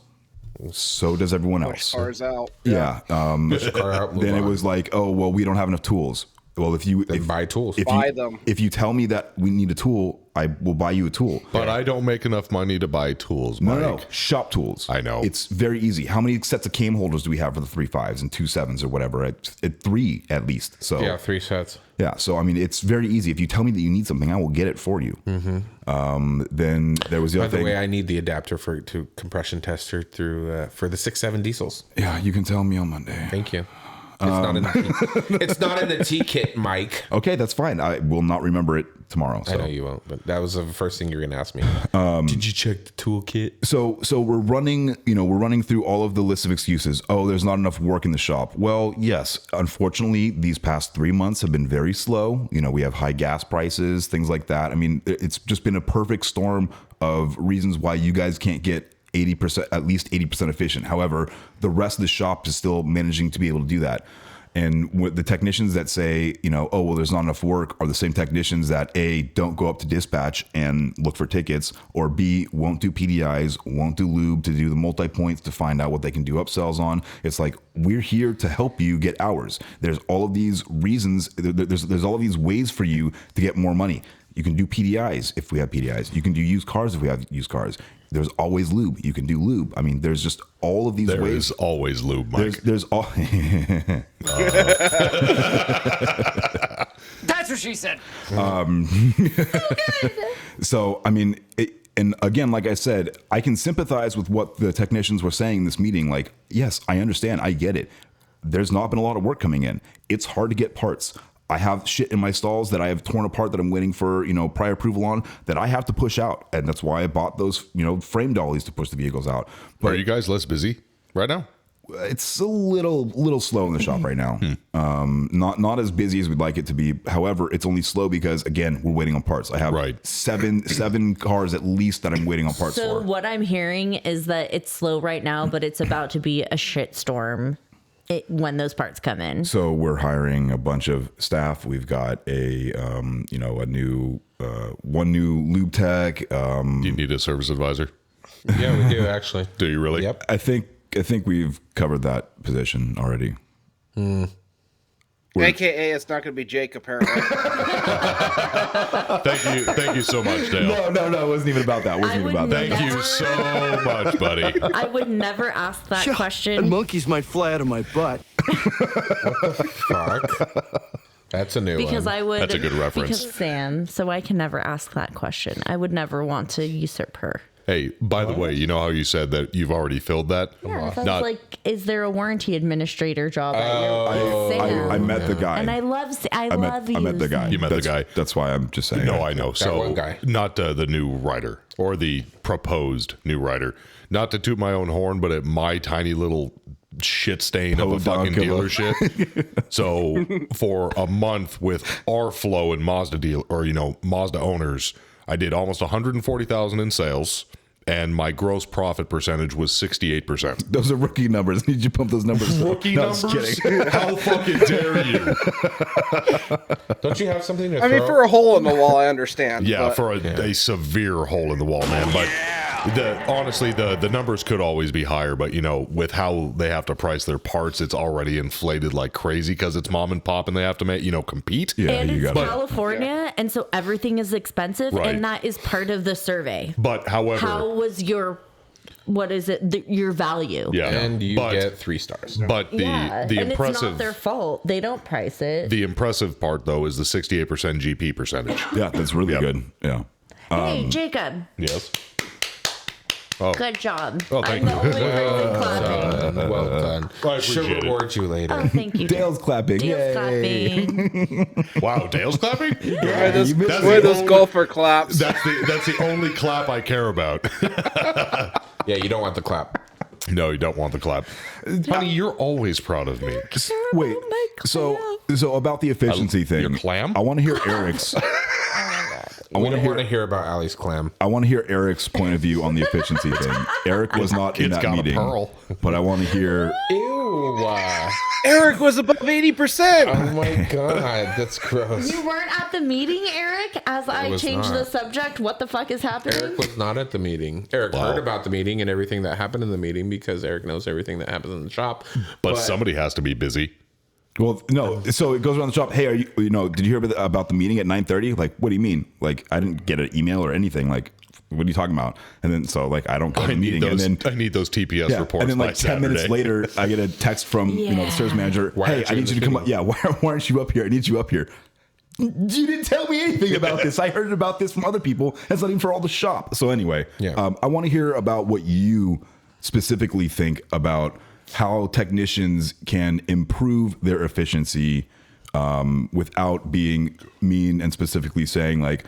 Speaker 2: So does everyone else.
Speaker 6: Cars out.
Speaker 2: Yeah.
Speaker 5: Push the car out, move
Speaker 2: Then it
Speaker 5: on.
Speaker 2: was like, oh, well, we don't have enough tools. Well, if
Speaker 5: buy tools.
Speaker 6: Buy them.
Speaker 2: If you tell me that we need a tool, I will buy you a tool.
Speaker 1: But I don't make enough money to buy tools, Mike.
Speaker 2: No. Shop tools.
Speaker 1: I know.
Speaker 2: It's very easy. How many sets of cam holders do we have for the 3.5s and 2.7s or whatever? At 3 at least. So
Speaker 5: Yeah, 3 sets.
Speaker 2: yeah. So I mean, it's very easy. If you tell me that you need something, I will get it for you. Then there was the
Speaker 5: By
Speaker 2: other
Speaker 5: the
Speaker 2: thing.
Speaker 5: way, I need the adapter to compression tester through for the 6.7 diesels.
Speaker 2: Yeah, you can tell me on Monday.
Speaker 5: Thank you. It's not in the tea kit, Mike.
Speaker 2: Okay, that's fine. I will not remember it tomorrow. So.
Speaker 5: I know you won't, but that was the first thing you were going to ask me. Did you check the toolkit?
Speaker 2: So we're running through all of the list of excuses. Oh, there's not enough work in the shop. Well, yes, unfortunately, these past 3 months have been very slow. We have high gas prices, things like that. I mean, it's just been a perfect storm of reasons why you guys can't get 80%, at least 80% efficient. However, the rest of the shop is still managing to be able to do that. And with the technicians that say, oh, well, there's not enough work, are the same technicians that A, don't go up to dispatch and look for tickets, or B, won't do PDIs, won't do lube to do the multi-points to find out what they can do upsells on. It's like, we're here to help you get hours. There's all of these reasons. There's all of these ways for you to get more money. You can do PDIs if we have PDIs. You can do used cars if we have used cars. There's always lube. You can do lube. I mean, there's just all of these ways.
Speaker 1: There is always lube, Mike.
Speaker 2: There's all.
Speaker 7: That's what she said.
Speaker 2: So, I mean, and again, like I said, I can sympathize with what the technicians were saying in this meeting. Like, yes, I understand. I get it. There's not been a lot of work coming in. It's hard to get parts. I have shit in my stalls that I have torn apart that I'm waiting for, prior approval on that I have to push out. And that's why I bought those, frame dollies to push the vehicles out. But
Speaker 1: Are you guys less busy right now?
Speaker 2: it's a little slow in the shop right now. Not as busy as we'd like it to be. However, it's only slow because again, we're waiting on parts. I have seven cars at least that I'm waiting on parts for.
Speaker 4: So what I'm hearing is that it's slow right now, but it's about to be a shitstorm when those parts come in.
Speaker 2: So we're hiring a bunch of staff. We've got a new lube tech.
Speaker 1: You need a service advisor.
Speaker 5: Yeah, we do actually.
Speaker 1: Do you really?
Speaker 5: Yep.
Speaker 2: I think we've covered that position already.
Speaker 6: AKA, it's not going to be Jake, apparently.
Speaker 1: Thank you so much, Dale.
Speaker 2: No, it wasn't even about that.
Speaker 1: Thank you so much, buddy.
Speaker 4: I would never ask that question.
Speaker 7: And monkeys might fly out of my butt.
Speaker 5: Fuck. That's a new
Speaker 4: Because
Speaker 5: one.
Speaker 4: I would.
Speaker 1: That's a good reference.
Speaker 4: Because Sam, so I can never ask that question. I would never want to usurp her.
Speaker 1: Hey, by the way, you know how you said that you've already filled that?
Speaker 4: Yeah, that's like, is there a warranty administrator job at your Sam?
Speaker 2: I met the guy.
Speaker 4: And I love you.
Speaker 2: I met the guy.
Speaker 1: You met the guy.
Speaker 2: That's why I'm just saying.
Speaker 1: No, I know. So,
Speaker 5: one guy.
Speaker 1: not the new writer or the proposed new writer. Not to toot my own horn, but at my tiny little shit stain of a fucking dealership. So, for a month with our flow and Mazda Mazda owners, I did almost 140,000 in sales, and my gross profit percentage was 68%.
Speaker 2: Those are rookie numbers. Need you pump those numbers?
Speaker 1: Rookie numbers? How fucking dare you?
Speaker 5: Don't you have something to
Speaker 6: I mean,
Speaker 5: throw?
Speaker 6: for a hole in the wall, I understand.
Speaker 1: Yeah,
Speaker 6: but
Speaker 1: for a severe hole in the wall, man. But honestly, the numbers could always be higher. But with how they have to price their parts, it's already inflated like crazy because it's mom and pop, and they have to compete.
Speaker 2: Yeah,
Speaker 4: and
Speaker 2: you
Speaker 4: it's
Speaker 2: got
Speaker 4: California, and so everything is expensive,
Speaker 1: Right.
Speaker 4: and that is part of the survey.
Speaker 1: But however,
Speaker 4: How was your value?
Speaker 1: yeah,
Speaker 5: and you
Speaker 1: but,
Speaker 5: get 3 stars.
Speaker 1: But the
Speaker 4: and it's
Speaker 1: impressive
Speaker 4: not their fault. They don't price it.
Speaker 1: the impressive part though is the 68% GP percentage.
Speaker 2: Yeah, that's really good. Yeah.
Speaker 4: Hey, Jacob,
Speaker 1: Yes.
Speaker 4: good job.
Speaker 1: Oh, thank
Speaker 4: I'm
Speaker 1: you.
Speaker 4: the only person clapping.
Speaker 5: Well done.
Speaker 1: I appreciate
Speaker 5: She'll
Speaker 1: it.
Speaker 5: reward you later.
Speaker 4: Oh, thank you.
Speaker 2: Dale's clapping.
Speaker 4: Dale's
Speaker 2: Yay.
Speaker 4: clapping.
Speaker 1: Wow, Dale's clapping.
Speaker 6: Where those,
Speaker 2: you missed
Speaker 6: where
Speaker 1: it.
Speaker 6: those golfer claps.
Speaker 1: That's the only clap I care about.
Speaker 5: Yeah, you don't want the clap.
Speaker 1: No, you don't want the clap. Honey, you're always proud of me.
Speaker 2: Wait. So about the efficiency thing.
Speaker 1: Your clam?
Speaker 2: I want to hear Eric's.
Speaker 5: I want to hear about Allie's clam.
Speaker 2: I want to hear Eric's point of view on the efficiency thing. Eric was not in
Speaker 1: Kid's
Speaker 2: that
Speaker 1: got a
Speaker 2: meeting,
Speaker 1: pearl.
Speaker 2: but I want to hear.
Speaker 5: Ew.
Speaker 6: Eric was above 80%.
Speaker 5: Oh my god, that's gross.
Speaker 4: You weren't at the meeting, Eric, as I
Speaker 5: was
Speaker 4: changed
Speaker 5: not.
Speaker 4: the subject. What the fuck is happening?
Speaker 5: Eric was not at the meeting. Eric heard about the meeting and everything that happened in the meeting because Eric knows everything that happens in the shop.
Speaker 1: But somebody has to be busy.
Speaker 2: Well, no. So it goes around the shop. Hey, are you? Did you hear about the meeting at 9:30? Like, what do you mean? Like, I didn't get an email or anything. Like, what are you talking about? And then I don't go to the meeting.
Speaker 1: I
Speaker 2: And
Speaker 1: need those TPS
Speaker 2: then
Speaker 1: reports.
Speaker 2: And then
Speaker 1: by
Speaker 2: 10 minutes
Speaker 1: Saturday.
Speaker 2: later, I get a text from the service manager.
Speaker 5: Why
Speaker 2: Hey,
Speaker 5: aren't
Speaker 2: I
Speaker 5: you
Speaker 2: need
Speaker 5: in
Speaker 2: you to
Speaker 5: the
Speaker 2: come up. Yeah, why aren't you up here? I need you up here. You didn't tell me anything about this. I heard about this from other people. That's not even for all the shop. So anyway, I want to hear about what you specifically think about how technicians can improve their efficiency without being mean and specifically saying like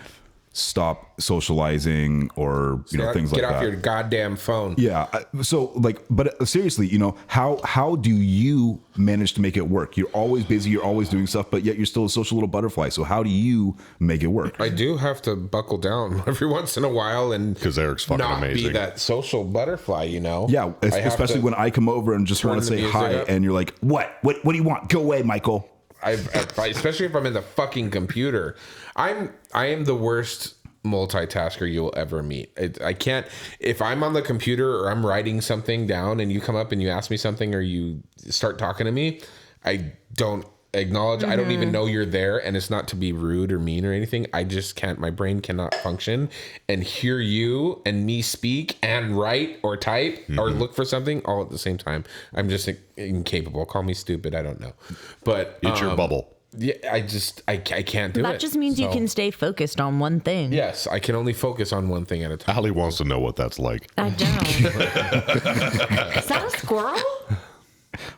Speaker 2: stop socializing or things like that.
Speaker 5: Get off your goddamn phone.
Speaker 2: Yeah. So like, but seriously, how do you manage to make it work? You're always busy. You're always doing stuff, but yet you're still a social little butterfly. So how do you make it work?
Speaker 5: I do have to buckle down every once in a while and
Speaker 1: because Eric's fucking
Speaker 5: not
Speaker 1: amazing.
Speaker 5: be that social butterfly,
Speaker 2: Yeah. Especially when I come over and just want to say hi
Speaker 5: up.
Speaker 2: and you're like, what do you want? Go away, Michael.
Speaker 5: Especially if I'm in the fucking computer. I am the worst multitasker you'll ever meet. I can't, if I'm on the computer or I'm writing something down and you come up and you ask me something or you start talking to me, I don't acknowledge. I don't even know you're there, and it's not to be rude or mean or anything. I just can't, my brain cannot function and hear you and me speak and write or type or look for something all at the same time. I'm just incapable. Call me stupid, I don't know, but
Speaker 1: It's your bubble.
Speaker 5: Yeah, I can't do it.
Speaker 4: That just means you can stay focused on one thing.
Speaker 5: Yes, I can only focus on one thing at a time.
Speaker 1: Allie wants to know what that's like.
Speaker 4: I don't. Is that a squirrel?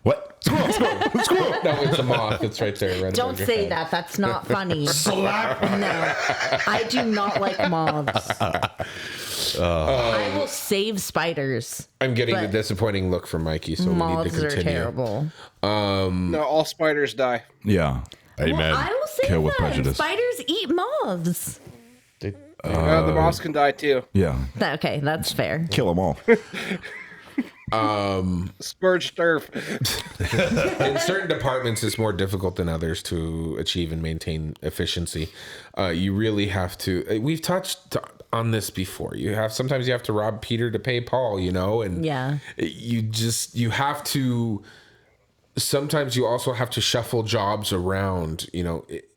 Speaker 2: What?
Speaker 5: Squirrel. No, it's a moth. It's right there. Right
Speaker 4: Don't
Speaker 5: above your
Speaker 4: say
Speaker 5: head.
Speaker 4: that. That's not funny. No, I do not like moths. I will save spiders.
Speaker 5: I'm getting the
Speaker 4: But
Speaker 5: disappointing look from Mikey, so we need
Speaker 4: Moths
Speaker 5: to
Speaker 4: are
Speaker 5: continue.
Speaker 4: terrible.
Speaker 6: No, all spiders die.
Speaker 2: Yeah.
Speaker 1: Amen.
Speaker 4: Well, I will say
Speaker 2: Kill with
Speaker 4: that
Speaker 2: prejudice.
Speaker 4: spiders eat moths.
Speaker 6: The moths can die too.
Speaker 2: Yeah.
Speaker 4: Okay, that's fair.
Speaker 2: Kill them all.
Speaker 6: Scourge turf.
Speaker 5: In certain departments, it's more difficult than others to achieve and maintain efficiency. You really have to. We've touched on this before. Sometimes you have to rob Peter to pay Paul. And
Speaker 4: Yeah.
Speaker 5: you have to. Sometimes you also have to shuffle jobs around.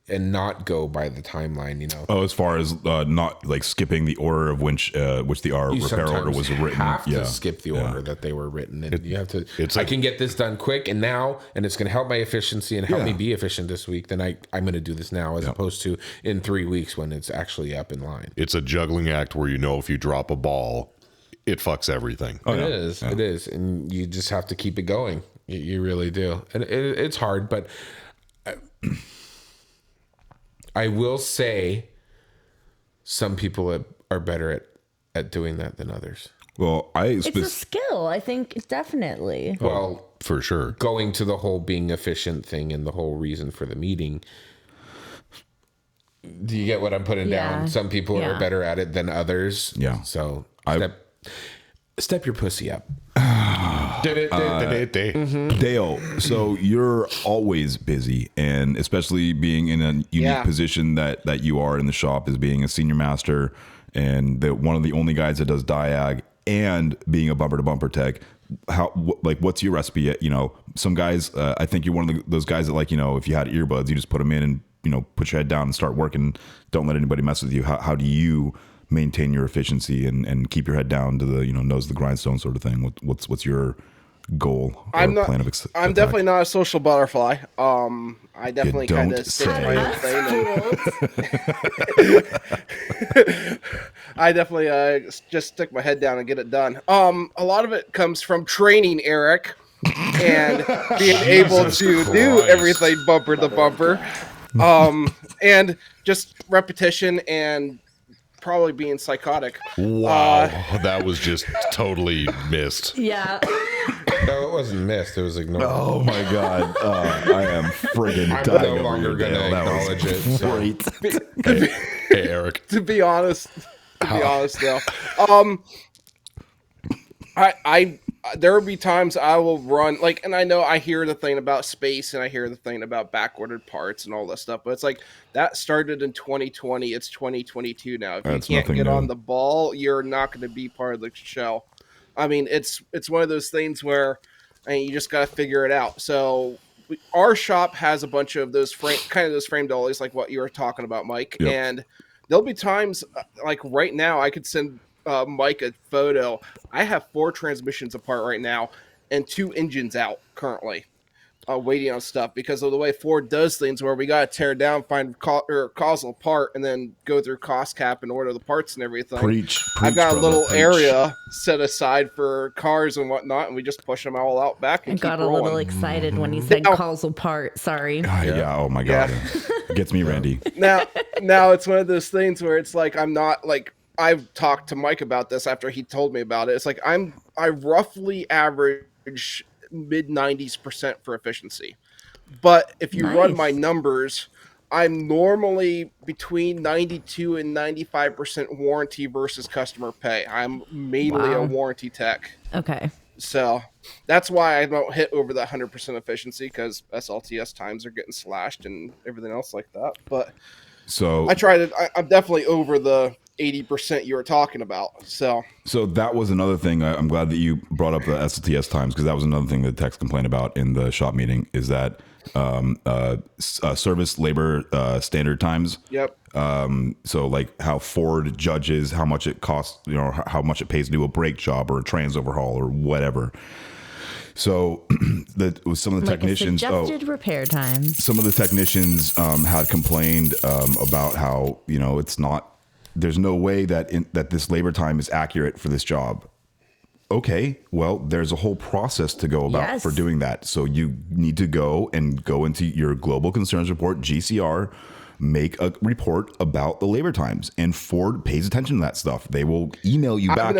Speaker 5: And not go by the timeline.
Speaker 2: Oh, as far as not like skipping the order of which the repair order was written.
Speaker 5: Have
Speaker 2: Yeah.
Speaker 5: to skip the order that they were written, and you have to.
Speaker 1: it's
Speaker 5: I can get this done quick and now, and it's going to help my efficiency and help me be efficient this week. Then I'm going to do this now, as opposed to in 3 weeks when it's actually up in line.
Speaker 1: It's a juggling act where if you drop a ball, it fucks everything.
Speaker 2: Oh,
Speaker 5: It
Speaker 2: yeah.
Speaker 5: is. It is, and you just have to keep it going. You really do, and it's hard, but. I will say some people are better at doing that than others.
Speaker 2: Well,
Speaker 4: It's a skill, I think, definitely.
Speaker 5: Well,
Speaker 1: For sure.
Speaker 5: going to the whole being efficient thing and the whole reason for the meeting. Do you get what I'm putting
Speaker 4: Yeah.
Speaker 5: down? Some people
Speaker 4: Yeah.
Speaker 5: are better at it than others.
Speaker 2: Yeah.
Speaker 5: So step your pussy up.
Speaker 2: Dale, so you're always busy, and especially being in a unique position that you are in the shop as being a senior master and one of the only guys that does diag and being a bumper to bumper tech. What's your recipe? Some guys, I think you're one of those guys that if you had earbuds, you just put them in and put your head down and start working. Don't let anybody mess with you. How do you maintain your efficiency and keep your head down to the nose of the grindstone sort of thing? What's your goal or
Speaker 6: I'm
Speaker 2: plan of
Speaker 6: I'm
Speaker 2: attack?
Speaker 6: definitely not a social butterfly. I definitely
Speaker 2: You
Speaker 6: kind
Speaker 2: don't
Speaker 6: of stick to my own thing. I definitely just stick my head down and get it done. A lot of it comes from training, Eric, and being able to do everything bumper to bumper, and just repetition and probably being psychotic.
Speaker 1: Wow. That was just totally missed.
Speaker 4: Yeah.
Speaker 5: No, it wasn't missed. It was ignored.
Speaker 2: Oh my god, I am friggin'
Speaker 5: I'm
Speaker 2: dying
Speaker 5: no
Speaker 2: over
Speaker 5: longer
Speaker 2: here,
Speaker 5: going to
Speaker 2: Dale. That was
Speaker 5: acknowledge it. So.
Speaker 2: great.
Speaker 1: Hey, Eric.
Speaker 6: To be honest though, I there will be times I will run and I know I hear the thing about space and I hear the thing about backordered parts and all this stuff, but it's that started in 2020. It's 2022 now. If
Speaker 2: That's
Speaker 6: you can't
Speaker 2: nothing
Speaker 6: get
Speaker 2: new.
Speaker 6: on the ball, you're not going to be part of the show. I mean, it's one of those things where you just got to figure it out. So our shop has a bunch of those frame dollies, like what you were talking about, Mike.
Speaker 2: Yep.
Speaker 6: And there'll be times right now I could send Mike a photo. I have 4 transmissions apart right now and 2 engines out currently. waiting on stuff because of the way Ford does things, where we got to tear down, find causal part, and then go through cost cap and order the parts and everything.
Speaker 2: Preach,
Speaker 6: I've got a
Speaker 2: brother,
Speaker 6: little
Speaker 2: preach.
Speaker 6: area set aside for cars and whatnot, and we just push them all out back and
Speaker 4: I
Speaker 6: keep
Speaker 4: got a
Speaker 6: rolling.
Speaker 4: little excited when he said
Speaker 6: Now-
Speaker 4: causal part. Sorry.
Speaker 2: Yeah. Oh my God. It gets me, Randy.
Speaker 6: Now it's one of those things where it's like I'm not like I've talked to Mike about this after he told me about it. It's like I roughly average mid 90% for efficiency, but if you run my numbers, I'm normally between 92 and 95% warranty versus customer pay. I'm mainly a warranty tech.
Speaker 4: Okay.
Speaker 6: So that's why I don't hit over the 100% efficiency, because SLTS times are getting slashed and everything else like that. But
Speaker 2: So
Speaker 6: I'm definitely over the 80% you were talking about. So
Speaker 2: that was another thing. I'm glad that you brought up the SLTS times, because that was another thing that Tex complained about in the shop meeting, is that service labor standard times.
Speaker 6: Yep.
Speaker 2: So like how Ford judges how much it costs, how much it pays to do a brake job or a trans overhaul or whatever. So some of the technicians,
Speaker 4: suggested repair times.
Speaker 2: some of the technicians had complained about how it's not. There's no way that this labor time is accurate for this job. Okay, well, there's a whole process to go about for doing that. So you need to go into your Global Concerns Report, GCR, make a report about the labor times, and Ford pays attention to that stuff. They will email you back.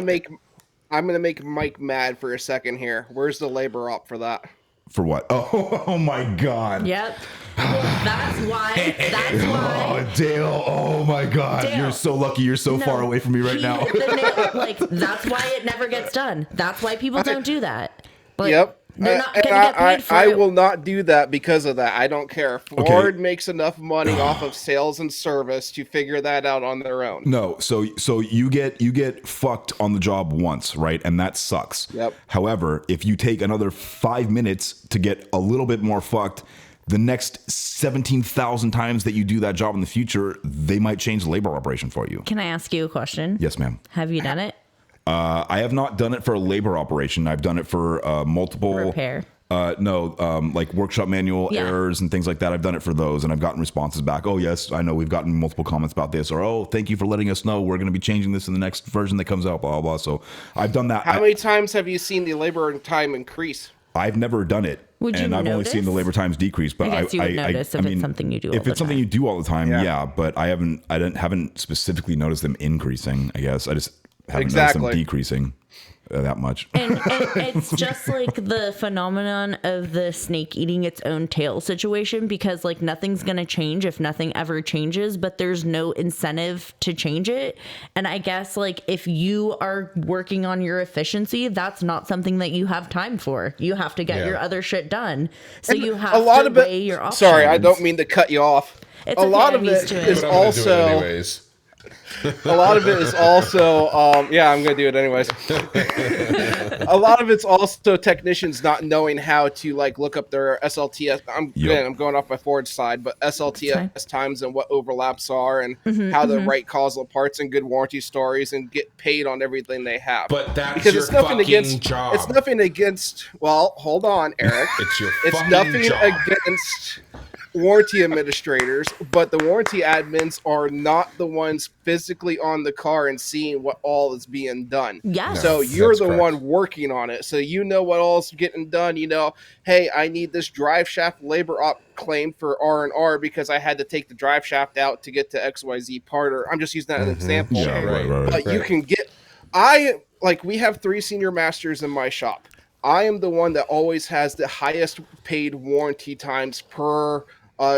Speaker 6: I'm gonna make Mike mad for a second here. Where's the labor op for that?
Speaker 2: For what? Oh my God.
Speaker 4: Yep. Well, that's why.
Speaker 2: Oh, Dale. Oh my God.
Speaker 4: Dale.
Speaker 2: You're so lucky. You're so far away from me right now.
Speaker 4: That's why it never gets done. That's why people don't do that. Like,
Speaker 6: Yep.
Speaker 4: They're not
Speaker 6: And
Speaker 4: gonna get paid for
Speaker 6: I
Speaker 4: it.
Speaker 6: will not do that because of that. I don't care. Ford makes enough money off of sales and service to figure that out on their own.
Speaker 2: No, so you get fucked on the job once, right? And that sucks.
Speaker 6: Yep.
Speaker 2: However, if you take another 5 minutes to get a little bit more fucked, the next 17,000 times that you do that job in the future, they might change the labor operation for you.
Speaker 4: Can I ask you a question?
Speaker 2: Yes, ma'am.
Speaker 4: Have you done it?
Speaker 2: I have not done it for a labor operation. I've done it for multiple
Speaker 4: Repair.
Speaker 2: Like workshop manual errors and things like that. I've done it for those, and I've gotten responses back. Oh, yes, I know we've gotten multiple comments about this, or oh, thank you for letting us know. We're going to be changing this in the next version that comes out. Blah blah blah. So I've done that.
Speaker 6: How many times have you seen the labor and time increase?
Speaker 2: I've never done it.
Speaker 4: Would you
Speaker 2: and I've only seen the labor times decrease, but
Speaker 4: I guess you would notice if it's something you do all
Speaker 2: If
Speaker 4: the
Speaker 2: it's something
Speaker 4: time.
Speaker 2: you do all the time, yeah. But I haven't specifically noticed them increasing. I guess I just haven't noticed them decreasing that much.
Speaker 4: And it's just like the phenomenon of the snake eating its own tail situation, because like nothing's going to change if nothing ever changes, but there's no incentive to change it. And I guess like if you are working on your efficiency, that's not something that you have time for. You have to get your other shit done. So you have to weigh your options.
Speaker 6: Sorry, I don't mean to cut you off.
Speaker 4: It's
Speaker 6: a
Speaker 4: okay,
Speaker 6: lot
Speaker 4: I'm
Speaker 6: of
Speaker 4: used
Speaker 6: it
Speaker 4: to it.
Speaker 6: is
Speaker 5: But I'm gonna do it
Speaker 6: also
Speaker 5: anyways.
Speaker 6: a lot of it is also yeah, I'm gonna do it anyways. A lot of it's also technicians not knowing how to like look up their SLTS. I'm going off my Ford side, but SLTS times and what overlaps are, and how to write causal parts and good warranty stories and get paid on everything they have.
Speaker 5: But that's
Speaker 6: because
Speaker 5: your
Speaker 6: it's nothing
Speaker 5: fucking
Speaker 6: against
Speaker 5: job.
Speaker 6: It's nothing against. Well, hold on, Eric.
Speaker 5: It's your
Speaker 6: It's
Speaker 5: fucking
Speaker 6: nothing
Speaker 5: job.
Speaker 6: against warranty administrators, but the warranty admins are not the ones physically on the car and seeing what all is being done.
Speaker 4: Yes.
Speaker 6: So you're
Speaker 5: That's
Speaker 6: the
Speaker 5: correct.
Speaker 6: one working on it. So you know what all is getting done. You know, hey, I need this drive shaft labor op claim for R&R because I had to take the drive shaft out to get to XYZ part. Or I'm just using that as an example.
Speaker 2: Yeah, right.
Speaker 6: But you can get, we have 3 senior masters in my shop. I am the one that always has the highest paid warranty times per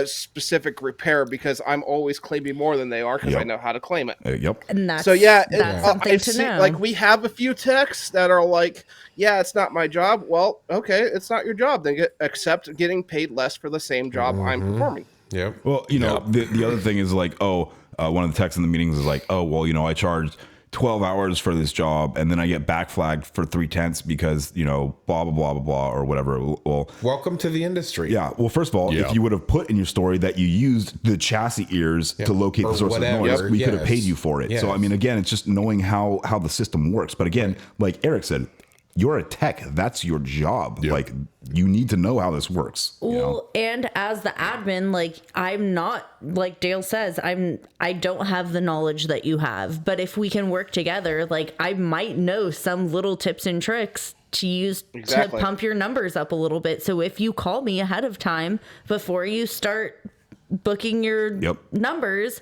Speaker 6: specific repair because I'm always claiming more than they are because I know how to claim it.
Speaker 2: Yep.
Speaker 4: And that's,
Speaker 6: So that's
Speaker 4: something to know.
Speaker 6: Like we have a few techs that are like, yeah, it's not my job. Well, okay, it's not your job. Then accept getting paid less for the same job I'm performing.
Speaker 5: Yep.
Speaker 2: Well, the other thing is like, one of the techs in the meetings is like, I charged 12 hours for this job and then I get back flagged for 3/10 because, blah, blah, blah, blah, blah, or whatever. Well,
Speaker 5: Welcome to the industry.
Speaker 2: yeah. Well, first of all, if you would have put in your story that you used the chassis ears to locate
Speaker 5: Or
Speaker 2: the source
Speaker 5: whatever.
Speaker 2: of noise, we could have
Speaker 5: Yes.
Speaker 2: paid you for it. So, I
Speaker 5: Yes.
Speaker 2: mean, again, it's just knowing how the system works. But again, like Eric said, you're a tech. That's your job.
Speaker 1: Yep.
Speaker 2: Like, you need to know how this works. You know?
Speaker 4: Well, and as the admin, like, I'm not, like Dale says, I don't have the knowledge that you have. But if we can work together, like, I might know some little tips and tricks to use
Speaker 6: Exactly.
Speaker 4: to pump your numbers up a little bit. So if you call me ahead of time before you start booking your
Speaker 2: Yep.
Speaker 4: numbers,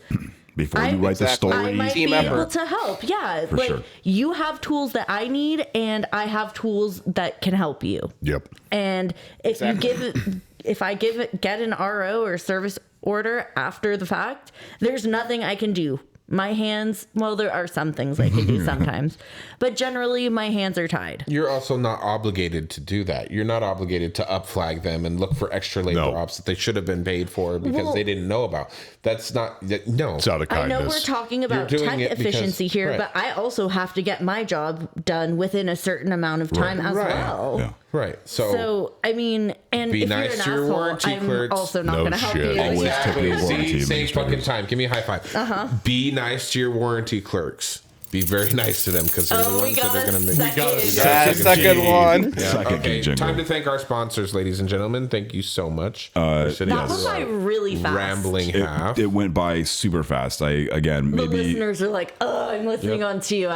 Speaker 2: Before you
Speaker 4: I'm-
Speaker 2: write the
Speaker 6: Exactly.
Speaker 2: story.
Speaker 4: I might
Speaker 6: Team
Speaker 4: be
Speaker 6: effort.
Speaker 4: able to help. Yeah,
Speaker 2: For
Speaker 4: like
Speaker 2: sure.
Speaker 4: you have tools that I need, and I have tools that can help you.
Speaker 1: Yep.
Speaker 4: And if
Speaker 6: Exactly.
Speaker 4: you give it, if I get an RO or service order after the fact, there's nothing I can do. My hands, well, there are some things I can do sometimes, but generally my hands are tied.
Speaker 5: You're also not obligated to do that. You're not obligated to upflag them and look for extra labor
Speaker 1: No.
Speaker 5: ops that they should have been paid for because
Speaker 4: Well-
Speaker 5: they didn't know about. That's not, no.
Speaker 1: It's out of
Speaker 4: I know we're
Speaker 1: kindness.
Speaker 4: talking about
Speaker 5: You're doing
Speaker 4: tech
Speaker 5: it because-
Speaker 4: efficiency here,
Speaker 5: right.
Speaker 4: but I also have to get my job done within a certain amount of time as
Speaker 5: Right.
Speaker 4: well.
Speaker 2: Yeah.
Speaker 5: Right.
Speaker 4: So, I mean, and
Speaker 5: Be
Speaker 4: if
Speaker 5: nice
Speaker 4: you're an
Speaker 5: to your
Speaker 4: asshole,
Speaker 5: warranty
Speaker 4: I'm
Speaker 5: clerks.
Speaker 4: also not
Speaker 1: No
Speaker 4: going to help
Speaker 1: shit.
Speaker 4: you.
Speaker 2: Always
Speaker 4: Yeah.
Speaker 2: tip your warranty
Speaker 5: See, same
Speaker 2: administrators.
Speaker 5: fucking time. Give me a high five. Be nice to your warranty clerks. Be very nice to them because they're the
Speaker 4: Oh, we
Speaker 5: ones that
Speaker 4: got
Speaker 5: are
Speaker 4: a
Speaker 5: going to make.
Speaker 4: second.
Speaker 6: Yeah, second one.
Speaker 2: Second
Speaker 5: Okay,
Speaker 2: jingle.
Speaker 5: time to thank our sponsors, ladies and gentlemen. Thank you so much for sitting
Speaker 4: That went by really fast.
Speaker 5: rambling half.
Speaker 2: It went by super fast.
Speaker 4: The
Speaker 2: Maybe
Speaker 4: listeners are like, "Oh, I'm listening on to you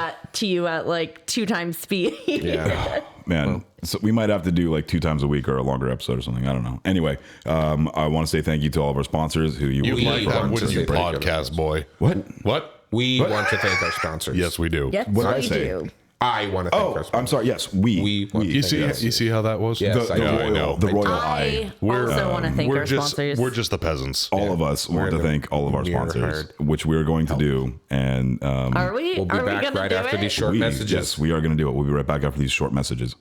Speaker 4: at like 2 times speed."
Speaker 5: yeah.
Speaker 2: man. So we might have to do like 2 times a week or a longer episode or something. I don't know. Anyway, I want to say thank you to all of our sponsors who you
Speaker 1: You
Speaker 2: will
Speaker 1: like
Speaker 2: hear
Speaker 1: that,
Speaker 2: from
Speaker 1: wouldn't
Speaker 2: today.
Speaker 1: you, podcast boy?
Speaker 2: What?
Speaker 1: What?
Speaker 5: We want to thank our sponsors.
Speaker 1: Yes, we do.
Speaker 4: Yes,
Speaker 2: What did I
Speaker 4: we
Speaker 2: say?
Speaker 4: do.
Speaker 5: I want to thank our
Speaker 2: Oh,
Speaker 5: sponsors.
Speaker 2: I'm sorry. Yes, we.
Speaker 5: want
Speaker 1: You
Speaker 5: to
Speaker 1: see?
Speaker 5: Yes.
Speaker 1: You see how that was?
Speaker 5: Yes,
Speaker 2: The,
Speaker 5: I
Speaker 2: the
Speaker 5: know, I
Speaker 2: royal,
Speaker 5: know.
Speaker 2: the royal
Speaker 4: I
Speaker 2: eye.
Speaker 4: also want to thank
Speaker 1: we're
Speaker 4: our
Speaker 1: just
Speaker 4: sponsors.
Speaker 1: we're just the peasants.
Speaker 2: All of us want to
Speaker 5: in
Speaker 2: thank all of our
Speaker 5: mirror
Speaker 2: sponsors,
Speaker 5: hard.
Speaker 2: which we are going to do. And
Speaker 4: Are we?
Speaker 5: We'll be
Speaker 4: are we
Speaker 5: back
Speaker 4: gonna
Speaker 5: right
Speaker 4: do
Speaker 5: after
Speaker 4: it?
Speaker 5: these short messages.
Speaker 2: Yes, we are going to do it. We'll be right back after these short messages.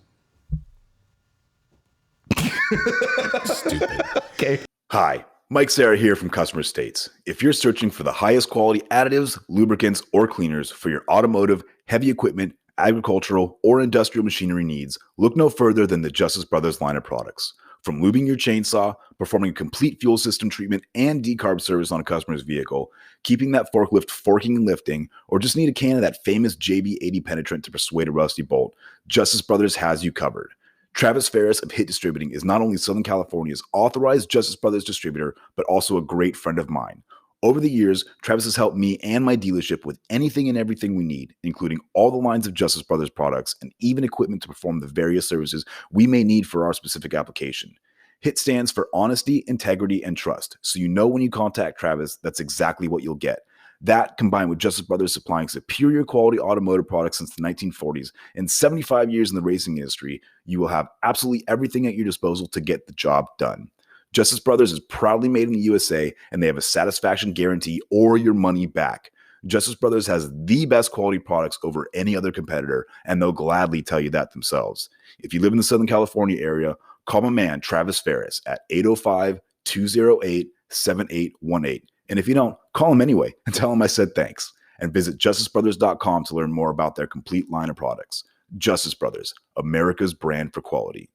Speaker 5: Stupid.
Speaker 8: Hi, Mike Sarah here from Customer States. If you're searching for the highest quality additives, lubricants, or cleaners for your automotive, heavy equipment, agricultural, or industrial machinery needs, look no further than the Justice Brothers line of products. From lubing your chainsaw, performing a complete fuel system treatment and decarb service on a customer's vehicle, keeping that forklift forking and lifting, or just need a can of that famous JB80 penetrant to persuade a rusty bolt, Justice Brothers has you covered. Travis Ferris of Hit Distributing is not only Southern California's authorized Justice Brothers distributor, but also a great friend of mine. Over the years, Travis has helped me and my dealership with anything and everything we need, including all the lines of Justice Brothers products and even equipment to perform the various services we may need for our specific application. HIT stands for honesty, integrity, and trust, so you know when you contact Travis, that's exactly what you'll get. That, combined with Justice Brothers supplying superior quality automotive products since the 1940s and 75 years in the racing industry, you will have absolutely everything at your disposal to get the job done. Justice Brothers is proudly made in the USA, and they have a satisfaction guarantee or your money back. Justice Brothers has the best quality products over any other competitor, and they'll gladly tell you that themselves. If you live in the Southern California area, call my man Travis Ferris at 805-208-7818. And if you don't, call him anyway and tell him I said thanks. And visit justicebrothers.com to learn more about their complete line of products. Justice Brothers, America's brand for quality.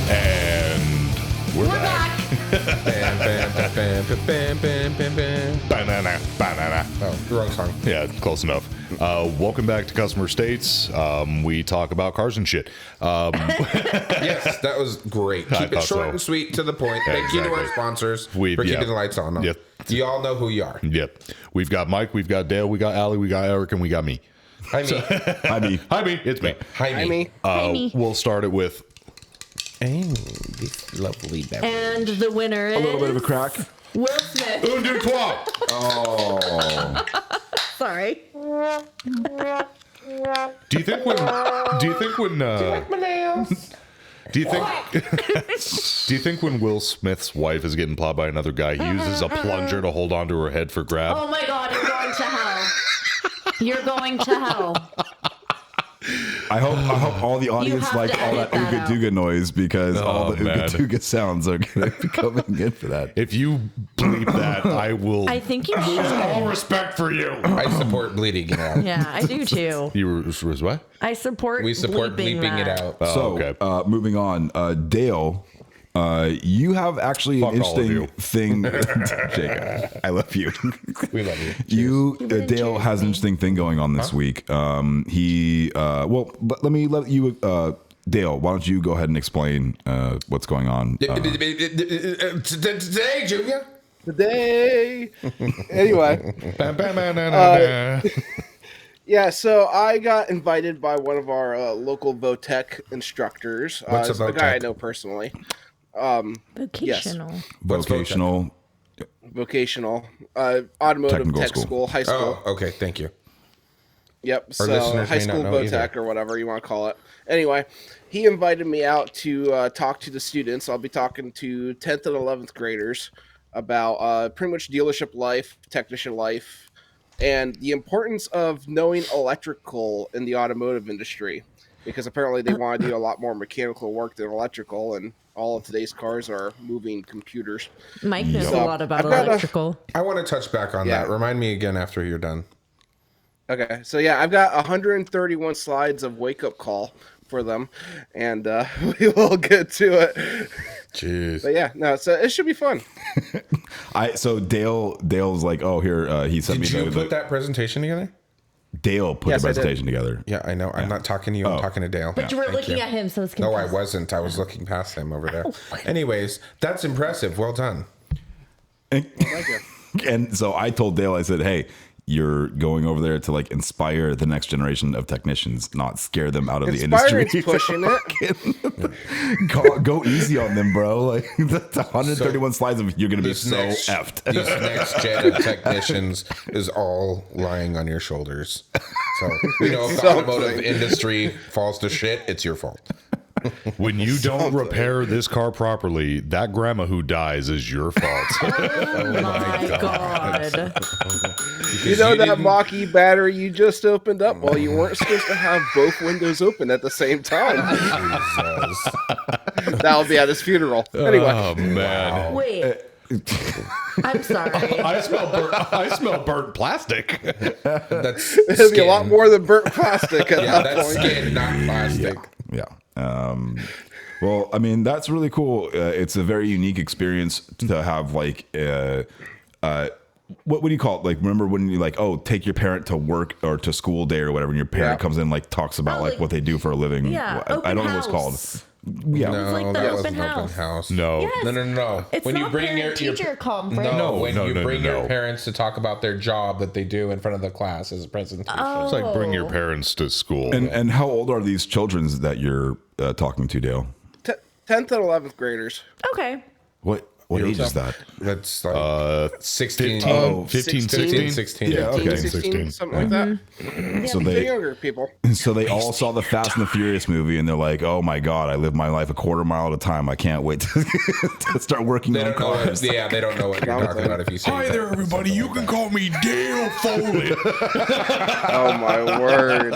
Speaker 1: And we're back.
Speaker 5: Bam, bam, bam, bam, bam, bam, bam, bam.
Speaker 1: Banana, banana.
Speaker 5: Oh, wrong song.
Speaker 1: Yeah, close enough. Welcome back to Customer States. We talk about cars and shit.
Speaker 5: Yes, that was great.
Speaker 1: I
Speaker 5: Keep it
Speaker 1: thought
Speaker 5: short
Speaker 1: so.
Speaker 5: and sweet to the point.
Speaker 1: Yeah,
Speaker 5: Thank you to our
Speaker 1: exactly.
Speaker 5: sponsors
Speaker 1: We-
Speaker 5: for
Speaker 1: yeah.
Speaker 5: keeping the lights on.
Speaker 1: Yep.
Speaker 5: You all know who you are.
Speaker 1: Yep. We've got Mike, we've got Dale, we got Allie, we got Eric, and we got me.
Speaker 5: Hi, me.
Speaker 2: I mean,
Speaker 1: Hi, me. It's me.
Speaker 5: Hi,
Speaker 6: I
Speaker 5: me.
Speaker 6: mean,
Speaker 4: Hi, me.
Speaker 1: We'll start it with
Speaker 5: This lovely beverage.
Speaker 4: And the winner is
Speaker 2: a little bit of a crack.
Speaker 4: Will Smith.
Speaker 1: Un, deux, trois.
Speaker 4: Sorry.
Speaker 1: Do you think when do you think when Will Smith's wife is getting plowed by another guy, he uses a plunger to hold onto her head for grab?
Speaker 4: Oh my God, you're going to hell. You're going to hell.
Speaker 2: I hope all the audience
Speaker 4: have
Speaker 2: liked
Speaker 4: to
Speaker 2: all
Speaker 4: edit
Speaker 2: that
Speaker 4: that
Speaker 2: Ooga Dooga noise because all the
Speaker 1: man.
Speaker 2: Ooga Dooga sounds are going to be coming in for that.
Speaker 1: If you bleep that, I will
Speaker 4: I think you should.
Speaker 1: all respect for you.
Speaker 5: I support bleeding it out.
Speaker 4: Yeah, I do too.
Speaker 1: You was what?
Speaker 4: I support.
Speaker 5: We support bleeping it
Speaker 4: that.
Speaker 5: out.
Speaker 1: Oh,
Speaker 2: So,
Speaker 1: okay.
Speaker 2: moving on, Dale, you have actually
Speaker 1: Fuck
Speaker 2: an
Speaker 1: all of
Speaker 2: interesting
Speaker 1: you.
Speaker 2: thing. Jacob, I love you.
Speaker 5: We love you.
Speaker 2: Dale has an interesting thing going on this week. Let me let you, Dale, why don't you go ahead and explain what's going on?
Speaker 5: Today, Junior.
Speaker 6: Today. Anyway. Yeah, so I got invited by one of our local Votech instructors.
Speaker 5: What's a
Speaker 6: it's a guy I
Speaker 5: Votech?
Speaker 6: know personally.
Speaker 4: Vocational.
Speaker 2: Vocational.
Speaker 6: Vocational, automotive
Speaker 2: Technical
Speaker 6: tech
Speaker 2: school.
Speaker 6: school, high school.
Speaker 5: Oh, okay. Thank you.
Speaker 6: Yep. So
Speaker 5: listeners
Speaker 6: high
Speaker 5: may not
Speaker 6: school
Speaker 5: know
Speaker 6: Votech
Speaker 5: either.
Speaker 6: or whatever you want to call it. Anyway, he invited me out to talk to the students. I'll be talking to 10th and 11th graders about pretty much dealership life, technician life, and the importance of knowing electrical in the automotive industry. Because apparently they want to do a lot more mechanical work than electrical, and all of today's cars are moving computers.
Speaker 4: Mike knows
Speaker 6: So,
Speaker 4: a lot about
Speaker 6: I've got
Speaker 4: electrical.
Speaker 5: I want to touch back on
Speaker 6: Yeah.
Speaker 5: that. Remind me again after you're done.
Speaker 6: Okay, so yeah, I've got 131 slides of wake-up call for them, and we will get to it.
Speaker 1: Jeez.
Speaker 6: But yeah, no, so it should be fun.
Speaker 2: So Dale's like, oh, here, he sent
Speaker 5: Did
Speaker 2: me
Speaker 5: you put that presentation together?
Speaker 2: Dale put
Speaker 6: Yes,
Speaker 2: the
Speaker 6: I did.
Speaker 2: presentation together.
Speaker 5: Yeah, I know. I'm not talking to you. I'm talking to Dale.
Speaker 4: But you were looking at him, so it's
Speaker 5: No,
Speaker 4: confusing.
Speaker 5: I wasn't. I was looking past him over there. Anyways, that's impressive. Well done.
Speaker 2: And so I told Dale, I said, hey, you're going over there to like inspire the next generation of technicians, not scare them out of the industry.
Speaker 6: Inspiring's pushing it.
Speaker 2: Go easy on them, bro. Like that's 131 slides of you're gonna be so effed.
Speaker 5: This next gen of technicians is all lying on your shoulders. So, you know, if the automotive industry falls to shit, it's your fault.
Speaker 1: When you don't repair this car properly, that grandma who dies is your fault.
Speaker 4: Oh my god.
Speaker 6: You know
Speaker 5: you
Speaker 6: that
Speaker 5: didn't-
Speaker 6: Mach-E battery you just opened up? Well, you weren't supposed to have both windows open at the same time. That'll be at his funeral. Anyway,
Speaker 1: Oh man.
Speaker 4: Wait. I'm sorry.
Speaker 1: I smell burnt plastic.
Speaker 5: That's
Speaker 6: it'll be a lot
Speaker 5: skin.
Speaker 6: more than burnt plastic at
Speaker 5: Yeah,
Speaker 6: that
Speaker 5: that's
Speaker 6: point.
Speaker 5: skin, not plastic.
Speaker 2: Yeah. Well, I mean, that's really cool. It's a very unique experience to have like, what do you call it? Like, remember when you like, oh, take your parent to work or to school day or whatever, and your parent
Speaker 6: Yeah.
Speaker 2: comes in and like talks about
Speaker 4: Oh,
Speaker 2: like
Speaker 4: like-
Speaker 2: what they do for a living.
Speaker 4: Yeah,
Speaker 2: I don't know what it's called.
Speaker 4: house.
Speaker 2: Yeah.
Speaker 5: No,
Speaker 4: like the
Speaker 5: that
Speaker 4: open
Speaker 5: wasn't open house.
Speaker 1: No.
Speaker 4: Yes.
Speaker 5: No.
Speaker 4: It's
Speaker 5: when
Speaker 4: not
Speaker 5: you bring your
Speaker 4: parent-teacher conference.
Speaker 5: No,
Speaker 1: No,
Speaker 5: when
Speaker 1: no,
Speaker 5: you
Speaker 1: no,
Speaker 5: bring
Speaker 1: no.
Speaker 5: your parents to talk about their job that they do in front of the class as a presentation.
Speaker 1: It's like bring your parents to school.
Speaker 2: And how old are these children that you're talking to, Dale?
Speaker 6: 10th and 11th graders.
Speaker 4: Okay.
Speaker 2: What age is that?
Speaker 5: That's like 16.
Speaker 1: 15,
Speaker 6: 16.
Speaker 5: 16.
Speaker 2: Yeah, okay.
Speaker 6: 16,
Speaker 1: 16.
Speaker 6: something like that.
Speaker 2: So
Speaker 6: The
Speaker 2: they
Speaker 6: younger people.
Speaker 2: so they all saw the Fast and the Furious movie and they're like, oh my god, I live my life a quarter mile at a time. I can't wait to, to start working
Speaker 5: They
Speaker 2: on
Speaker 5: don't know
Speaker 2: cars.
Speaker 5: what, yeah, they don't know what you're talking about if you say
Speaker 1: Hi
Speaker 5: that.
Speaker 1: there, everybody. You can call me Dale Foley.
Speaker 6: Oh my word.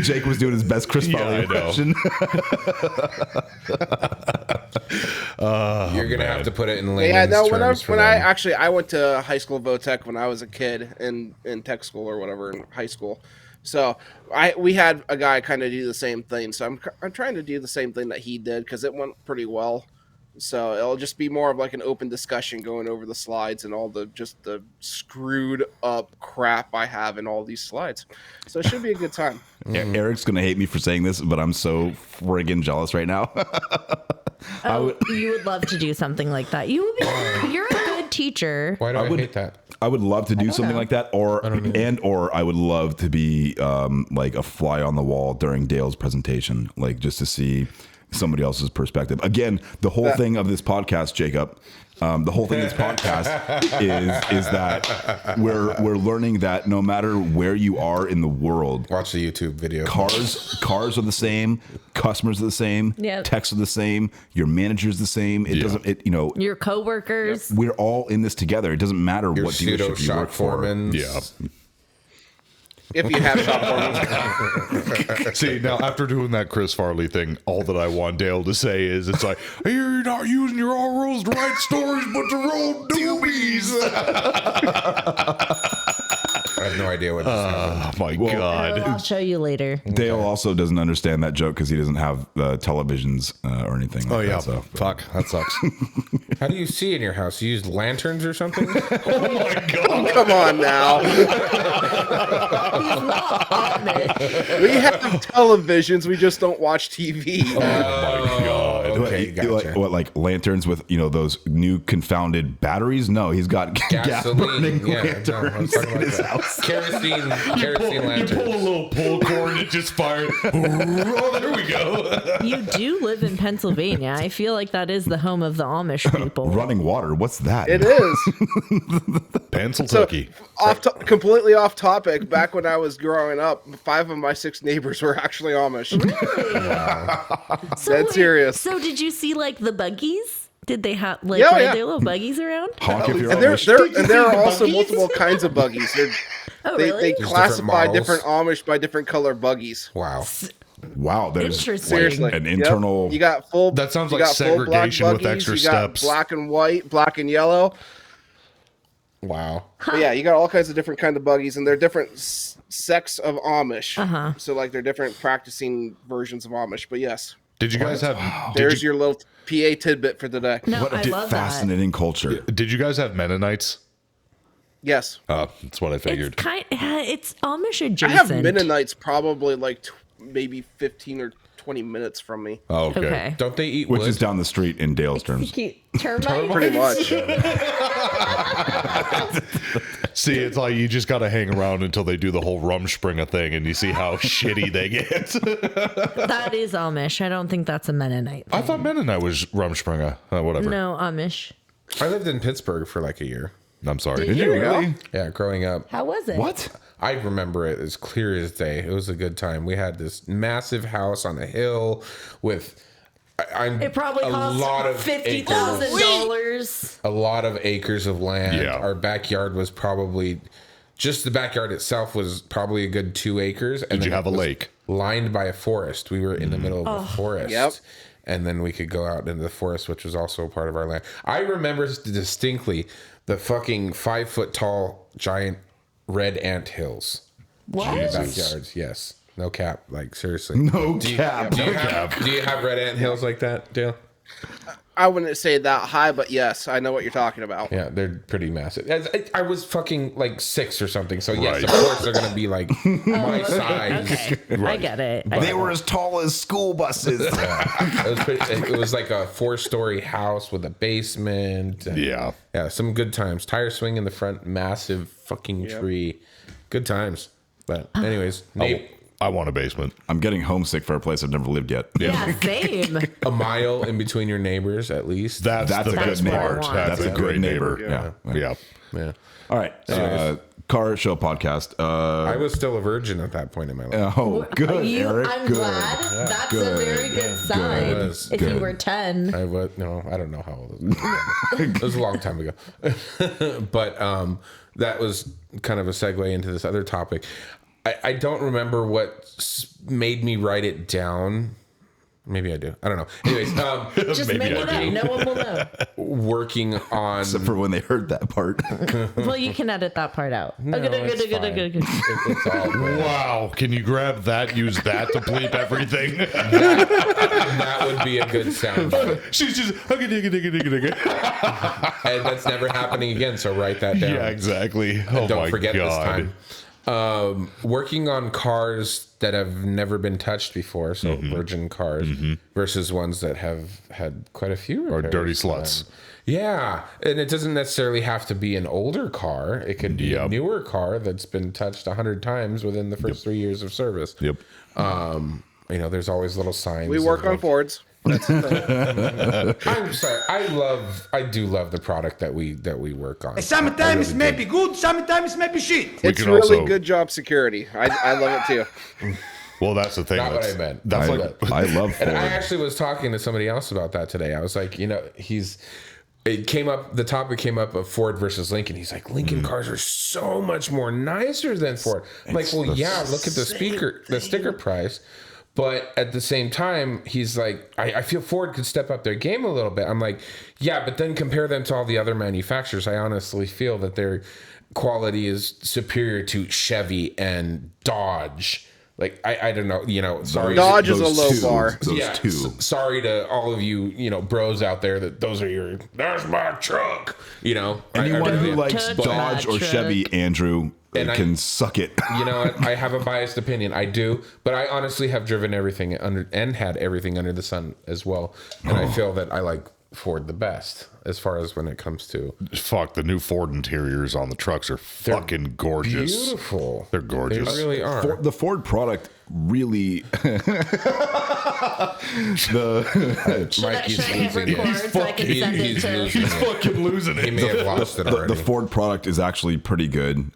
Speaker 2: Jake was doing his best Chris
Speaker 1: Yeah,
Speaker 2: Farley
Speaker 1: I know.
Speaker 2: impression.
Speaker 5: You're gonna have to put it in layman's
Speaker 6: Yeah, no,
Speaker 5: terms for
Speaker 6: when I
Speaker 5: them.
Speaker 6: actually I went to high school Votech when I was a kid in tech school or whatever in high school. So we had a guy kind of do the same thing. So I'm trying to do the same thing that he did because it went pretty well. So it'll just be more of like an open discussion going over the slides and all the screwed up crap I have in all these slides. So it should be a good time.
Speaker 2: Eric's gonna hate me for saying this, but I'm so friggin' jealous right now.
Speaker 4: You would love to do something like that. You would be. You're a good teacher.
Speaker 5: Why do I hate that?
Speaker 2: I would love to do something
Speaker 4: know.
Speaker 2: like that, or I would love to be like a fly on the wall during Dale's presentation, like just to see somebody else's perspective. Again, the whole thing of this podcast, Jacob, the whole thing of this podcast is that we're learning that no matter where you are in the world,
Speaker 5: Watch the YouTube video.
Speaker 2: cars are the same, customers are the same,
Speaker 4: Yep.
Speaker 2: techs are the same, your manager's the same. It doesn't,
Speaker 4: Your coworkers.
Speaker 2: we're all in this together. It doesn't matter
Speaker 5: Your
Speaker 2: what
Speaker 5: pseudo
Speaker 2: dealership you
Speaker 5: shop
Speaker 2: work for.
Speaker 5: foreman.
Speaker 1: Yeah.
Speaker 6: if you have shop for me.
Speaker 1: See, now after doing that Chris Farley thing, all that I want Dale to say is, it's like, you're not using your R-Rolls to write stories, but to roll doobies.
Speaker 5: I have no idea what this is.
Speaker 1: Oh, my God.
Speaker 4: I'll show you later.
Speaker 2: Dale also doesn't understand that joke because he doesn't have televisions or anything like that. So.
Speaker 1: Fuck. That sucks.
Speaker 5: How do you see in your house? You use lanterns or something?
Speaker 1: Oh, my God.
Speaker 6: Come on now. We have televisions. We just don't watch TV.
Speaker 1: Oh, my God.
Speaker 5: Okay, gotcha.
Speaker 2: Like lanterns with those new confounded batteries? No, he's got gas burning lanterns in his house.
Speaker 5: Kerosene
Speaker 1: You
Speaker 5: lanterns.
Speaker 1: pull a little pull cord and it just fired. Oh, there we go.
Speaker 4: You do live in Pennsylvania. I feel like that is the home of the Amish people.
Speaker 2: Running water. What's that?
Speaker 6: It is.
Speaker 1: Pencil
Speaker 6: So,
Speaker 1: Tucky.
Speaker 6: completely off topic. Back when I was growing up, 5 of my 6 neighbors were actually Amish.
Speaker 4: So
Speaker 6: Dead
Speaker 4: wait,
Speaker 6: serious.
Speaker 4: So did you see like the buggies? Did they have like
Speaker 6: Yeah,
Speaker 4: were
Speaker 6: yeah.
Speaker 4: there little buggies around?
Speaker 2: Honk if you're
Speaker 6: And
Speaker 2: Amish.
Speaker 6: there are also multiple kinds of buggies.
Speaker 4: Oh,
Speaker 6: They
Speaker 4: really?
Speaker 6: classify
Speaker 5: models.
Speaker 6: different Amish by different color buggies.
Speaker 5: Wow.
Speaker 2: Wow, there's
Speaker 4: Interesting.
Speaker 6: Seriously,
Speaker 2: an
Speaker 6: Yep.
Speaker 2: internal.
Speaker 6: You got full.
Speaker 1: That sounds
Speaker 6: you
Speaker 1: like
Speaker 6: got full black
Speaker 1: segregation with
Speaker 6: buggies,
Speaker 1: extra
Speaker 6: you got
Speaker 1: steps.
Speaker 6: Black and white, black and yellow.
Speaker 5: Wow.
Speaker 6: But yeah, you got all kinds of different kind of buggies, and they're different sects of Amish.
Speaker 4: Uh-huh.
Speaker 6: So like they're different practicing versions of Amish. But yes,
Speaker 1: Did you guys have?
Speaker 6: there's your little PA tidbit for today.
Speaker 4: No,
Speaker 2: What
Speaker 4: I
Speaker 2: a
Speaker 4: love
Speaker 2: fascinating culture.
Speaker 1: Did you guys have Mennonites?
Speaker 6: Yes,
Speaker 1: That's what I
Speaker 4: that.
Speaker 1: figured.
Speaker 4: It's Amish
Speaker 6: I
Speaker 4: adjacent.
Speaker 6: have Mennonites probably like maybe 15 or 20 minutes from me.
Speaker 1: Oh, okay.
Speaker 4: Okay.
Speaker 5: Don't they eat
Speaker 2: Which
Speaker 5: wood?
Speaker 2: is down the street in Dale's terms.
Speaker 4: Termites.
Speaker 6: Pretty much.
Speaker 1: See, it's like you just got to hang around until they do the whole Rumspringa thing, and you see how shitty they get.
Speaker 4: That is Amish. I don't think that's a Mennonite.
Speaker 1: I thought Mennonite was Rumspringa. Whatever.
Speaker 4: No, Amish.
Speaker 5: I lived in Pittsburgh for like a year.
Speaker 1: I'm sorry.
Speaker 4: Did you
Speaker 2: Really?
Speaker 5: Yeah, growing up.
Speaker 4: How was it?
Speaker 2: What?
Speaker 5: I remember it as clear as day. It was a good time. We had this massive house on a hill with
Speaker 4: It probably
Speaker 5: a
Speaker 4: cost
Speaker 5: lot of
Speaker 4: $50,000.
Speaker 5: a lot of acres of land.
Speaker 1: Yeah.
Speaker 5: Our backyard was probably just the backyard itself was probably a good 2 acres. And
Speaker 1: Did you
Speaker 5: then
Speaker 1: have a
Speaker 5: it was
Speaker 1: lake?
Speaker 5: lined by a forest? We were in the middle of a forest.
Speaker 6: Yep.
Speaker 5: And then we could go out into the forest, which was also a part of our land. I remember distinctly the fucking 5 foot tall giant red ant hills.
Speaker 4: What?
Speaker 5: In the backyards, yes. No cap. Like seriously.
Speaker 2: No cap.
Speaker 5: Do you have red ant hills like that, Dale?
Speaker 6: I wouldn't say that high, but yes, I know what you're talking about.
Speaker 5: Yeah, they're pretty massive. I was fucking like 6 or something, so yes,
Speaker 1: Right.
Speaker 5: of course they're gonna be like my size.
Speaker 4: Okay. I get it.
Speaker 2: They were as tall as school buses.
Speaker 5: It was like a 4-story house with a basement. And
Speaker 1: Yeah.
Speaker 5: yeah, some good times. Tire swing in the front, massive fucking tree. Good times. But anyways, Nate,
Speaker 1: I want a basement.
Speaker 2: I'm getting homesick for a place I've never lived yet.
Speaker 4: Yeah, same.
Speaker 5: a mile in between your neighbors at least.
Speaker 1: That's
Speaker 2: That's
Speaker 1: the
Speaker 2: a
Speaker 1: best
Speaker 2: good
Speaker 4: what I
Speaker 1: part.
Speaker 4: want.
Speaker 2: That's a good
Speaker 1: great
Speaker 2: neighbor.
Speaker 6: Yeah.
Speaker 2: Yeah.
Speaker 1: Yeah.
Speaker 2: All right. Car show podcast.
Speaker 5: I was still a virgin at that point in my life.
Speaker 2: Oh, good, Eric.
Speaker 4: I'm
Speaker 2: good.
Speaker 4: glad. That's
Speaker 2: Good.
Speaker 4: a very good sign.
Speaker 5: Good.
Speaker 4: If you were 10.
Speaker 5: I was no, I don't know how old it was. It was a long time ago. But that was kind of a segue into this other topic. I don't remember what made me write it down. Maybe I do. I don't know. Anyways,
Speaker 4: Just
Speaker 1: Maybe
Speaker 4: make
Speaker 1: I
Speaker 4: it
Speaker 1: do.
Speaker 4: up. No one will know.
Speaker 5: working on
Speaker 2: Except for when they heard that part.
Speaker 4: Well, you can edit that part out.
Speaker 5: No, it's fine. It's all good.
Speaker 1: Wow. Can you grab that, use that to bleep everything?
Speaker 5: That would be a good sound bite.
Speaker 1: She's just
Speaker 5: And that's never happening again, so write that down.
Speaker 1: Yeah, exactly. Oh
Speaker 5: Don't
Speaker 1: my
Speaker 5: forget
Speaker 1: God.
Speaker 5: this time. Working on cars that have never been touched before, so virgin cars, versus ones that have had quite a few
Speaker 1: Or
Speaker 5: repairs.
Speaker 1: dirty sluts.
Speaker 5: Yeah, and it doesn't necessarily have to be an older car. It could be a
Speaker 1: Yep.
Speaker 5: newer car that's been touched 100 times within the first 3 years of service.
Speaker 1: Yep.
Speaker 5: You know, there's always little signs.
Speaker 6: We
Speaker 5: of,
Speaker 6: work on
Speaker 5: like-
Speaker 6: Fords. That's the thing.
Speaker 5: I'm sorry. I do love the product that we work on.
Speaker 7: Sometimes
Speaker 5: I
Speaker 7: may
Speaker 5: really
Speaker 7: be good, sometimes may be shit.
Speaker 6: It's
Speaker 1: can
Speaker 6: really
Speaker 1: also-
Speaker 6: good job security. I love it too.
Speaker 1: Well, that's the thing.
Speaker 5: Not what
Speaker 1: That's,
Speaker 5: I meant.
Speaker 1: That's
Speaker 2: I,
Speaker 1: like
Speaker 2: I love
Speaker 5: And I
Speaker 2: Ford.
Speaker 5: actually was talking to somebody else about that today. I was like, you know, the topic came up of Ford versus Lincoln. He's like, Lincoln cars are so much more nicer than Ford. I'm like, well, yeah, look at the sticker price. But at the same time, he's like, I feel Ford could step up their game a little bit. I'm like, yeah, but then compare them to all the other manufacturers. I honestly feel that their quality is superior to Chevy and Dodge. Like, I don't know, sorry.
Speaker 6: Dodge is a low bar.
Speaker 2: Those two.
Speaker 5: Sorry to all of you, bros out there that that's my truck.
Speaker 2: Anyone who likes
Speaker 4: Touch
Speaker 2: Dodge
Speaker 4: my
Speaker 2: or
Speaker 4: truck.
Speaker 2: Chevy, Andrew, can suck it.
Speaker 5: You know what? I have a biased opinion. I do, but I honestly have driven everything and had everything under the sun as well. And I feel that I like Ford the best as far as when it comes to
Speaker 1: Fuck, the new Ford interiors on the trucks are fucking gorgeous.
Speaker 5: beautiful.
Speaker 1: They're gorgeous.
Speaker 5: They really are.
Speaker 2: The Ford product really.
Speaker 4: Should I hit record so I can send it
Speaker 5: He's
Speaker 4: to?
Speaker 5: losing it.
Speaker 1: Fucking losing
Speaker 5: He may have lost it already.
Speaker 2: The Ford product is actually pretty good.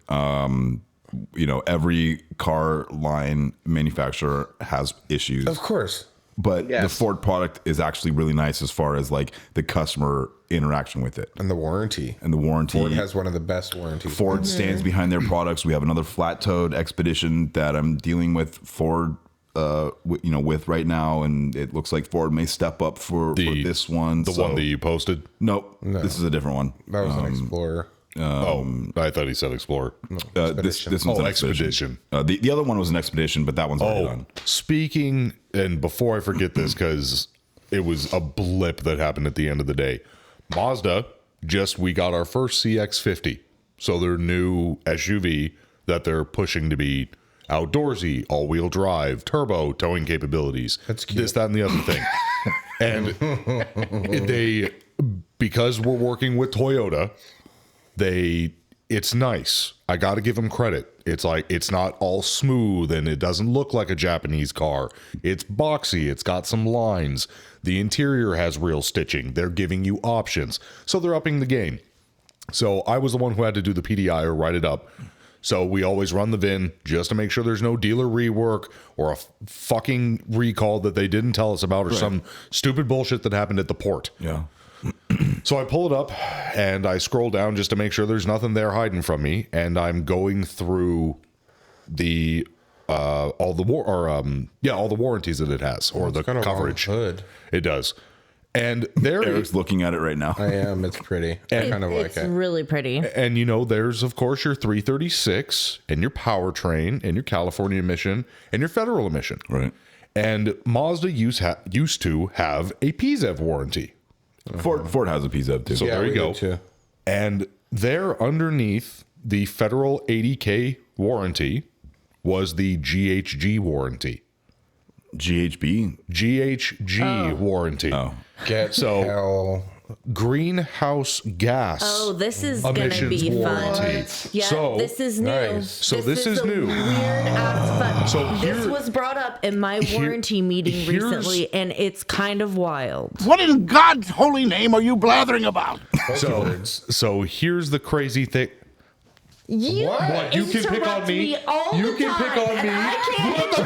Speaker 2: Every car line manufacturer has issues,
Speaker 5: Of course.
Speaker 2: but the
Speaker 6: Yes.
Speaker 2: Ford product is actually really nice as far as like the customer interaction with it
Speaker 5: And the warranty.
Speaker 2: and the warranty.
Speaker 5: Ford has one of the best warranties.
Speaker 2: Ford stands behind their products. We have another flat-toed Expedition that I'm dealing with Ford, with right now, and it looks like Ford may step up for this one.
Speaker 1: The one that you posted?
Speaker 2: Nope, this is a different one.
Speaker 5: That was an Explorer.
Speaker 1: I thought he said Explorer.
Speaker 2: This one's an
Speaker 1: Expedition.
Speaker 2: The other one was an Expedition, but that one's already done.
Speaker 1: Speaking, and before I forget this, because it was a blip that happened at the end of the day, Mazda, we got our first CX-50. So their new SUV that they're pushing to be outdoorsy, all-wheel drive, turbo, towing capabilities.
Speaker 5: That's cute.
Speaker 1: This, that, and the other thing. And because we're working with Toyota, it's nice. I got to give them credit. It's like, it's not all smooth and it doesn't look like a Japanese car. It's boxy. It's got some lines. The interior has real stitching. They're giving you options. So they're upping the game. So I was the one who had to do the PDI or write it up. So we always run the VIN just to make sure there's no dealer rework or a fucking recall that they didn't tell us about or some stupid bullshit that happened at the port.
Speaker 2: Yeah.
Speaker 1: So I pull it up and I scroll down just to make sure there's nothing there hiding from me, and I'm going through the all the warranties that it has or the
Speaker 5: Kind of
Speaker 1: coverage.
Speaker 5: hood.
Speaker 1: It does, and there
Speaker 2: Eric's looking at it right now.
Speaker 5: I am. It's pretty. I kind of like
Speaker 4: It's
Speaker 5: it.
Speaker 4: really pretty.
Speaker 1: and there's of course your 336 and your powertrain and your California emission and your federal emission.
Speaker 2: Right.
Speaker 1: And Mazda used to have a PZEV warranty.
Speaker 2: Ford has a PZEV too.
Speaker 1: So there you
Speaker 5: we
Speaker 1: go.
Speaker 5: do too.
Speaker 1: And there underneath the federal 80K warranty was the GHG warranty. GHG warranty.
Speaker 2: Oh.
Speaker 5: Get
Speaker 1: So-
Speaker 5: hell.
Speaker 1: Greenhouse gas.
Speaker 4: Oh, this is gonna
Speaker 1: emissions
Speaker 4: be
Speaker 1: warranty.
Speaker 4: fun. Yeah,
Speaker 1: So,
Speaker 4: this is new.
Speaker 5: nice.
Speaker 1: So this is
Speaker 4: a
Speaker 1: new.
Speaker 4: Weird ass fun.
Speaker 1: So
Speaker 4: this
Speaker 1: here-
Speaker 4: was brought up in my warranty meeting
Speaker 1: here's-
Speaker 4: recently, and it's kind of wild.
Speaker 7: What in God's holy name are you blathering about?
Speaker 1: So here's the crazy thing.
Speaker 4: You,
Speaker 1: What? You can pick on
Speaker 4: interrupt
Speaker 1: me?
Speaker 4: all
Speaker 1: You
Speaker 4: the
Speaker 1: can pick
Speaker 4: time,
Speaker 1: on
Speaker 4: and
Speaker 1: me?
Speaker 4: I can't
Speaker 1: What the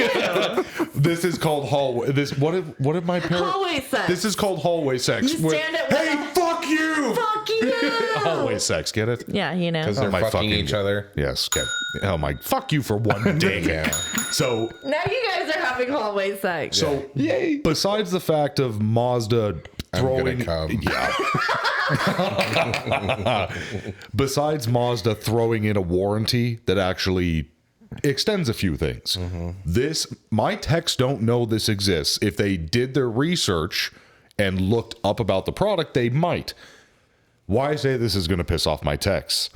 Speaker 4: interrupt you.
Speaker 1: This is called hallway. What did my parents?
Speaker 4: Hallway sex.
Speaker 1: This is called hallway sex.
Speaker 4: You stand at
Speaker 1: Hey,
Speaker 4: one-
Speaker 1: fuck you!
Speaker 4: Fuck you.
Speaker 1: Hallway sex. Get it?
Speaker 4: Yeah, you know.
Speaker 5: Because they're
Speaker 1: my
Speaker 5: fucking each other.
Speaker 1: Yes. Okay. Oh my. Fuck you for one day.
Speaker 5: Yeah.
Speaker 1: So
Speaker 4: Now you guys are having hallway sex.
Speaker 1: yay. Besides the fact of Mazda throwing,
Speaker 5: come.
Speaker 1: yeah. Besides Mazda throwing in a warranty that actually extends a few things. My techs don't know this exists. If they did their research and looked up about the product, they might. Why I say this is going to piss off my techs.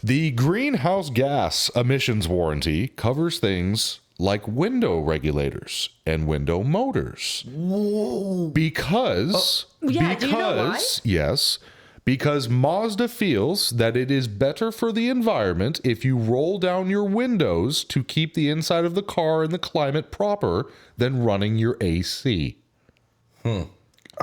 Speaker 1: The greenhouse gas emissions warranty covers things like window regulators and window motors. Because
Speaker 4: yeah, do you know why?
Speaker 1: yes, because Mazda feels that it is better for the environment if you roll down your windows to keep the inside of the car and the climate proper than running your AC.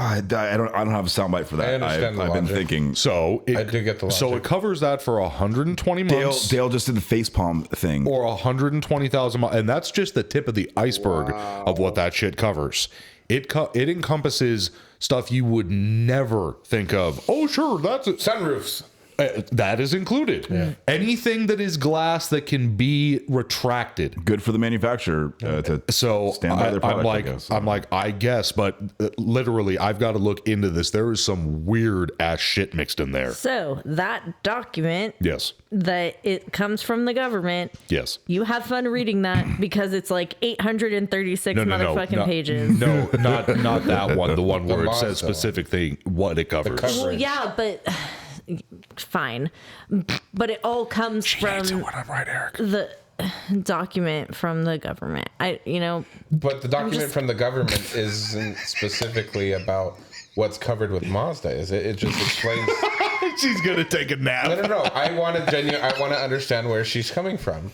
Speaker 2: I don't have a soundbite for that.
Speaker 5: I understand the
Speaker 2: I've been
Speaker 5: logic.
Speaker 2: thinking.
Speaker 1: So
Speaker 5: I do get the
Speaker 1: So
Speaker 5: logic.
Speaker 1: it covers that for 120 months.
Speaker 2: Dale just did the facepalm thing.
Speaker 1: Or 120,000 miles. And that's just the tip of the iceberg of what that shit covers. It encompasses stuff you would never think of. Oh, sure, that's it.
Speaker 5: Sunroofs.
Speaker 1: That is included. Anything that is glass that can be retracted.
Speaker 2: Good for the manufacturer to stand by their product.
Speaker 1: I'm like, I guess, but literally, I've got to look into this. There is some weird ass shit mixed in there.
Speaker 4: So that document,
Speaker 1: Yes.
Speaker 4: that it comes from the government.
Speaker 1: Yes.
Speaker 4: You have fun reading that because it's like 836
Speaker 1: No,
Speaker 4: motherfucking pages.
Speaker 1: No, not that one. The one where it
Speaker 5: Mazda
Speaker 1: says specific thing, what it covers.
Speaker 4: Well, yeah, but fine. But it all comes from the document from the government.
Speaker 5: But the document from the government isn't specifically about what's covered with Mazda, is it? It just explains.
Speaker 1: She's gonna take a nap.
Speaker 5: No. I want to understand where she's coming from.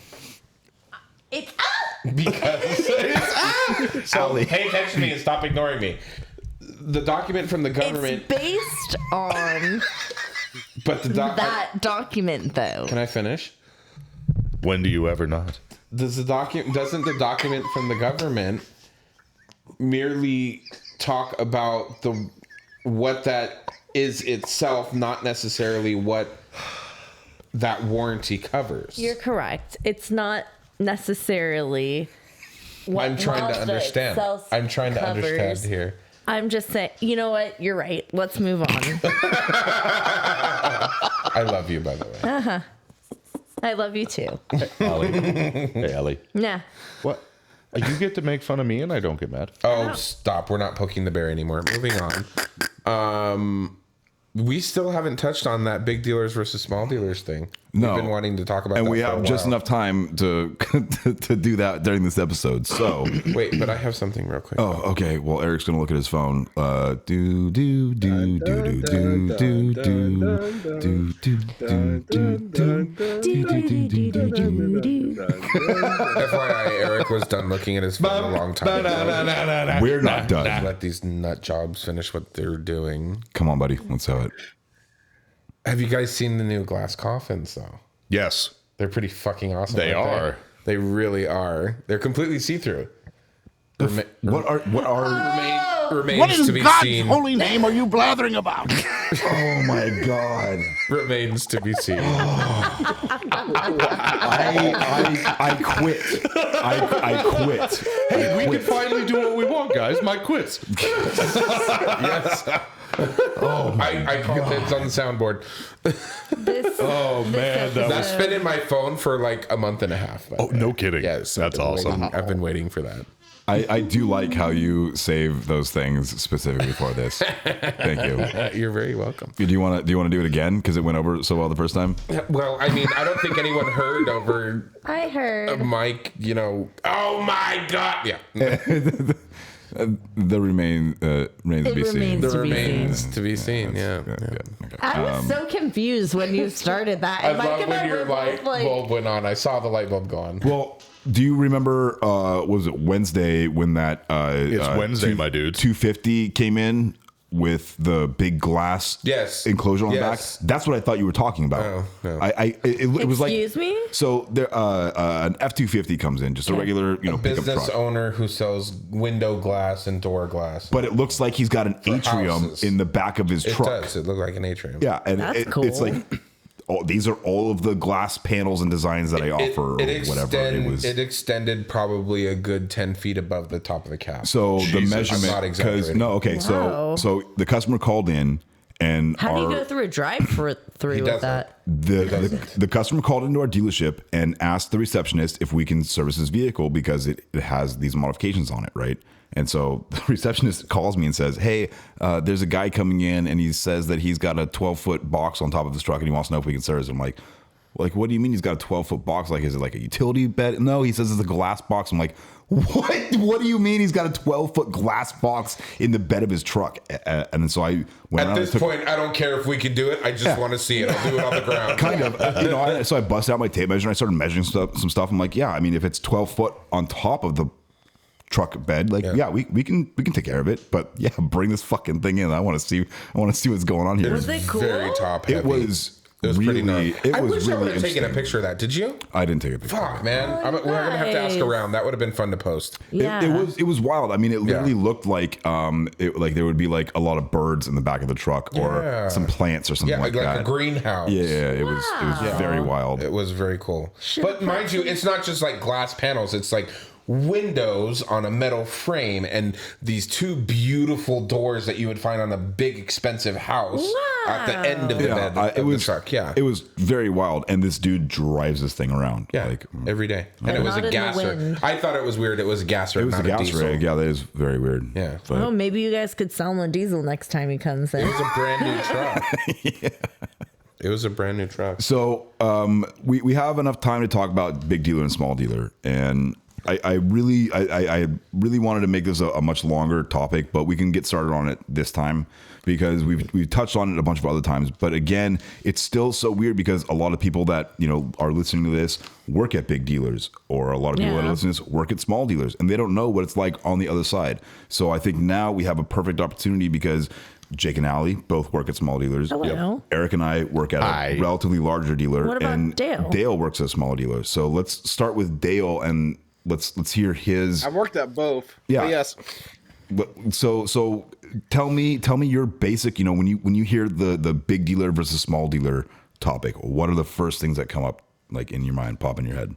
Speaker 4: It's
Speaker 5: Because so pay attention to me and stop ignoring me. The document from the government.
Speaker 4: It's based on
Speaker 5: But
Speaker 4: that document, though.
Speaker 5: Can I finish?
Speaker 1: When do you ever not?
Speaker 5: Doesn't the document from the government merely talk about what that is itself, not necessarily what that warranty covers?
Speaker 4: You're correct. It's not necessarily what
Speaker 5: I'm trying to
Speaker 4: Mazda
Speaker 5: understand.
Speaker 4: itself
Speaker 5: I'm trying to
Speaker 4: covers.
Speaker 5: understand here.
Speaker 4: I'm just saying, you know what? You're right. Let's move on.
Speaker 5: I love you, by the way.
Speaker 4: I love you too.
Speaker 1: Hey, Ellie.
Speaker 4: Nah.
Speaker 1: What? You get to make fun of me and I don't get mad.
Speaker 5: Oh, stop. We're not poking the bear anymore. Moving on. We still haven't touched on that big dealers versus small dealers thing.
Speaker 2: No.
Speaker 5: We've been wanting to talk about
Speaker 2: and
Speaker 5: that
Speaker 2: we
Speaker 5: for a
Speaker 2: have just
Speaker 5: while.
Speaker 2: enough time to to do that during this episode. So
Speaker 5: Wait, but I have something real quick.
Speaker 2: oh, okay. Well, Eric's gonna look at his phone. Do do do do do do do do do.
Speaker 5: FYI, Eric was done looking at his phone a long time ago.
Speaker 2: We're not done.
Speaker 5: Let these nut jobs finish what they're doing.
Speaker 2: Come on, buddy. Let's have it.
Speaker 5: Have you guys seen the new glass coffins, though?
Speaker 1: Yes.
Speaker 5: They're pretty fucking awesome.
Speaker 1: They
Speaker 5: aren't
Speaker 1: are.
Speaker 5: They really are. They're completely see-through.
Speaker 2: What are
Speaker 5: Remains
Speaker 7: What in
Speaker 5: to be
Speaker 7: God's
Speaker 5: seen.
Speaker 7: holy name are you blathering about?
Speaker 2: Oh my God.
Speaker 5: Remains to be seen.
Speaker 2: I quit. I quit.
Speaker 1: Hey, we can finally do what we want, guys. Mike quits.
Speaker 5: Yes. I called it on the soundboard. That's been in my phone for like a month and a half.
Speaker 1: Oh, no kidding.
Speaker 5: Yes,
Speaker 1: That's awesome.
Speaker 5: I've been waiting for that.
Speaker 2: I do like how you save those things specifically for this. Thank you.
Speaker 5: You're very welcome.
Speaker 2: Do you want to do it again because it went over so well the first time?
Speaker 5: Well, I mean, I don't think anyone heard over
Speaker 4: I heard.
Speaker 5: Mike. Oh my God! Yeah,
Speaker 2: The remains to be seen.
Speaker 5: the remains to be seen. Yeah.
Speaker 2: Okay.
Speaker 4: I was so confused when you started that.
Speaker 5: I
Speaker 4: And Mike
Speaker 5: love
Speaker 4: and
Speaker 5: when
Speaker 4: I
Speaker 5: your
Speaker 4: were
Speaker 5: light
Speaker 4: both like,
Speaker 5: bulb went on. I saw the light bulb go on.
Speaker 2: Well, do you remember? Was it Wednesday when that?
Speaker 1: It's Wednesday, my dude.
Speaker 2: 250 came in with the big glass enclosure on the back.
Speaker 5: Yes.
Speaker 2: That's what I thought you were talking about.
Speaker 5: Oh, no.
Speaker 2: It was like,
Speaker 4: excuse me?
Speaker 2: so there an F-250 comes in, just a regular pickup
Speaker 5: Business
Speaker 2: truck.
Speaker 5: owner who sells window glass and door glass.
Speaker 2: But it looks like he's got an atrium
Speaker 5: houses.
Speaker 2: in the back of his
Speaker 5: It
Speaker 2: truck.
Speaker 5: does. It looked like an atrium.
Speaker 2: Yeah, and
Speaker 4: That's cool.
Speaker 2: it's like, these are all of the glass panels and designs that I offer, or whatever.
Speaker 5: It extended probably a good 10 feet above the top of the cab.
Speaker 2: So the
Speaker 5: I'm not
Speaker 2: measurement, because
Speaker 5: exaggerating.
Speaker 4: Wow.
Speaker 2: so the customer called in, and
Speaker 4: How do you go through a drive-through with
Speaker 5: doesn't.
Speaker 4: that?
Speaker 2: the customer called into our dealership and asked the receptionist if we can service his vehicle because it has these modifications on it, right? And so the receptionist calls me and says, hey, there's a guy coming in and he says that he's got a 12-foot box on top of his truck and he wants to know if we can service it. I'm like, what do you mean he's got a 12-foot box? Like, is it like a utility bed? No, he says it's a glass box. I'm like, what do you mean he's got a 12-foot glass box in the bed of his truck? And then so I went
Speaker 5: At
Speaker 2: around
Speaker 5: this point, I don't care if we can do it. I just want to see it. I'll do it on the ground.
Speaker 2: kind of, so I busted out my tape measure and I started measuring some stuff. I'm like, yeah, I mean, if it's 12 foot on top of the truck bed, like, we can take care of it. But yeah, bring this fucking thing in. I want to see what's going on here.
Speaker 4: Was it cool?
Speaker 5: Very top heavy.
Speaker 2: It was
Speaker 5: It was pretty
Speaker 2: really,
Speaker 5: gnarly.
Speaker 2: it
Speaker 5: I
Speaker 2: was
Speaker 5: wish I
Speaker 2: really
Speaker 5: would have taken a
Speaker 2: interesting.
Speaker 5: picture of that. Did you?
Speaker 2: I didn't take a picture.
Speaker 5: Fuck, man. We're gonna have to ask
Speaker 4: nice.
Speaker 5: around. That would have been fun to post.
Speaker 4: Yeah.
Speaker 2: It was wild. I mean, it literally
Speaker 5: Yeah.
Speaker 2: looked like like there would be like a lot of birds in the back of the truck or
Speaker 5: Yeah.
Speaker 2: some plants or something
Speaker 5: Yeah, like
Speaker 2: that.
Speaker 5: a greenhouse.
Speaker 2: Yeah, it was very wild.
Speaker 5: It was very cool. But mind you, it's not just like glass panels. It's like windows on a metal frame and these two beautiful doors that you would find on a big expensive house at the end of the bed of the truck. Yeah.
Speaker 2: It was very wild. And this dude drives this thing around.
Speaker 5: Yeah,
Speaker 2: Like,
Speaker 5: every day. And it was
Speaker 4: Not
Speaker 5: a
Speaker 4: in the
Speaker 5: gasser.
Speaker 4: wind.
Speaker 5: I thought it was weird. It was a gasser,
Speaker 2: it was a
Speaker 5: not
Speaker 2: gas
Speaker 5: diesel.
Speaker 2: rig. Yeah, that is very weird.
Speaker 5: Yeah.
Speaker 2: But
Speaker 4: Oh, maybe you guys could sell him a diesel next time he comes in.
Speaker 5: It was a brand new truck. It was a brand new truck.
Speaker 2: So we have enough time to talk about big dealer and small dealer, and I really wanted to make this a much longer topic, but we can get started on it this time because we've touched on it a bunch of other times. But again, it's still so weird because a lot of people that are listening to this work at big dealers, or a lot of people that are listening to this work at small dealers, and they don't know what it's like on the other side. So I think now we have a perfect opportunity because Jake and Allie both work at small dealers.
Speaker 4: Hello.
Speaker 2: Eric and I work at
Speaker 1: Hi.
Speaker 2: a relatively larger dealer.
Speaker 4: What about
Speaker 2: and
Speaker 4: Dale?
Speaker 2: Dale works at a small dealer. So let's start with Dale and let's hear his.
Speaker 6: I've worked at both.
Speaker 2: Yeah.
Speaker 6: But yes.
Speaker 2: So tell me your basic. When you hear the big dealer versus small dealer topic, what are the first things that come up like in your mind, pop in your head?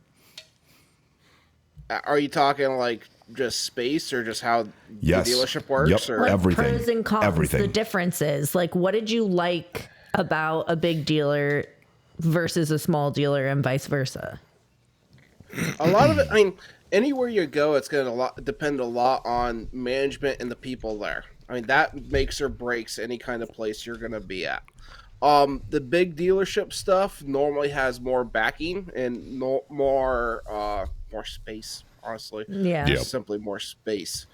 Speaker 6: Are you talking like just space or just how
Speaker 2: Yes.
Speaker 6: the dealership works?
Speaker 2: Yep.
Speaker 6: Or
Speaker 4: Like
Speaker 2: Everything.
Speaker 4: pros and cons,
Speaker 2: Everything.
Speaker 4: the differences. Like, what did you like about a big dealer versus a small dealer, and vice versa?
Speaker 6: a lot of it, I mean, anywhere you go, it's going to depend a lot on management and the people there. I mean, that makes or breaks any kind of place you're going to be at. The big dealership stuff normally has more backing and more space, honestly.
Speaker 4: Yeah.
Speaker 1: Yep.
Speaker 6: Simply more space.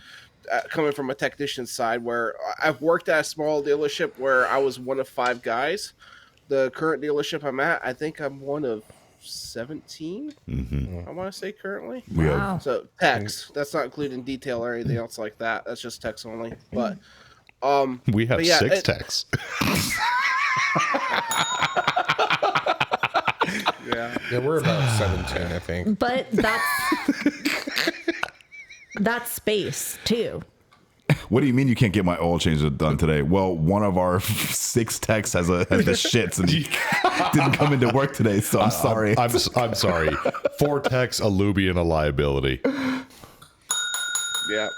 Speaker 6: Coming from a technician side, where I've worked at a small dealership where I was one of 5 guys. The current dealership I'm at, I think I'm one of 17. I want to say currently.
Speaker 4: Wow.
Speaker 6: So techs. That's not including detail or anything else like that. That's just techs only. But
Speaker 1: We have
Speaker 6: But yeah,
Speaker 1: 6
Speaker 6: it-
Speaker 1: techs.
Speaker 6: yeah,
Speaker 5: Yeah, we're about 17, I think.
Speaker 4: But that's space too.
Speaker 2: What do you mean you can't get my oil change done today? Well, one of our 6 techs has the shits and didn't come into work today, so I'm sorry.
Speaker 1: I'm sorry. 4 techs, a Lube, and a liability.
Speaker 6: yeah.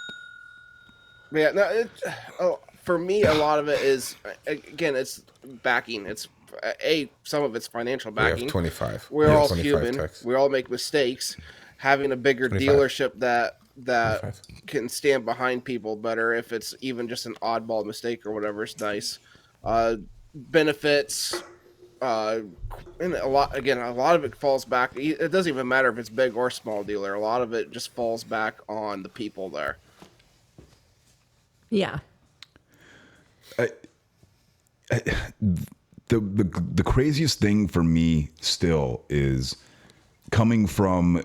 Speaker 6: But yeah, no, for me, a lot of it is, again, it's backing. It's some of it's financial
Speaker 5: We have
Speaker 6: backing.
Speaker 5: 25.
Speaker 6: We're
Speaker 5: We have
Speaker 6: all
Speaker 5: 25
Speaker 6: human.
Speaker 5: techs.
Speaker 6: We all make mistakes. Having a bigger
Speaker 5: 25.
Speaker 6: dealership that
Speaker 5: 25.
Speaker 6: can stand behind people better, if it's even just an oddball mistake or whatever, is nice. Benefits, and a lot of it falls back. It doesn't even matter if it's big or small dealer. A lot of it just falls back on the people there.
Speaker 4: Yeah.
Speaker 2: The craziest thing for me still is coming from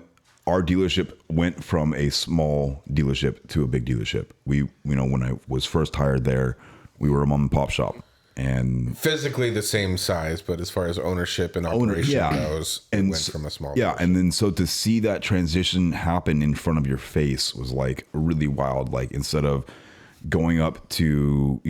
Speaker 2: our dealership went from a small dealership to a big dealership. When I was first hired there, we were a mom and pop shop, and
Speaker 5: Physically the same size, but as far as ownership and operation goes, it went from a small.
Speaker 2: yeah, and then so to see that transition happen in front of your face was like really wild. Like instead of going up to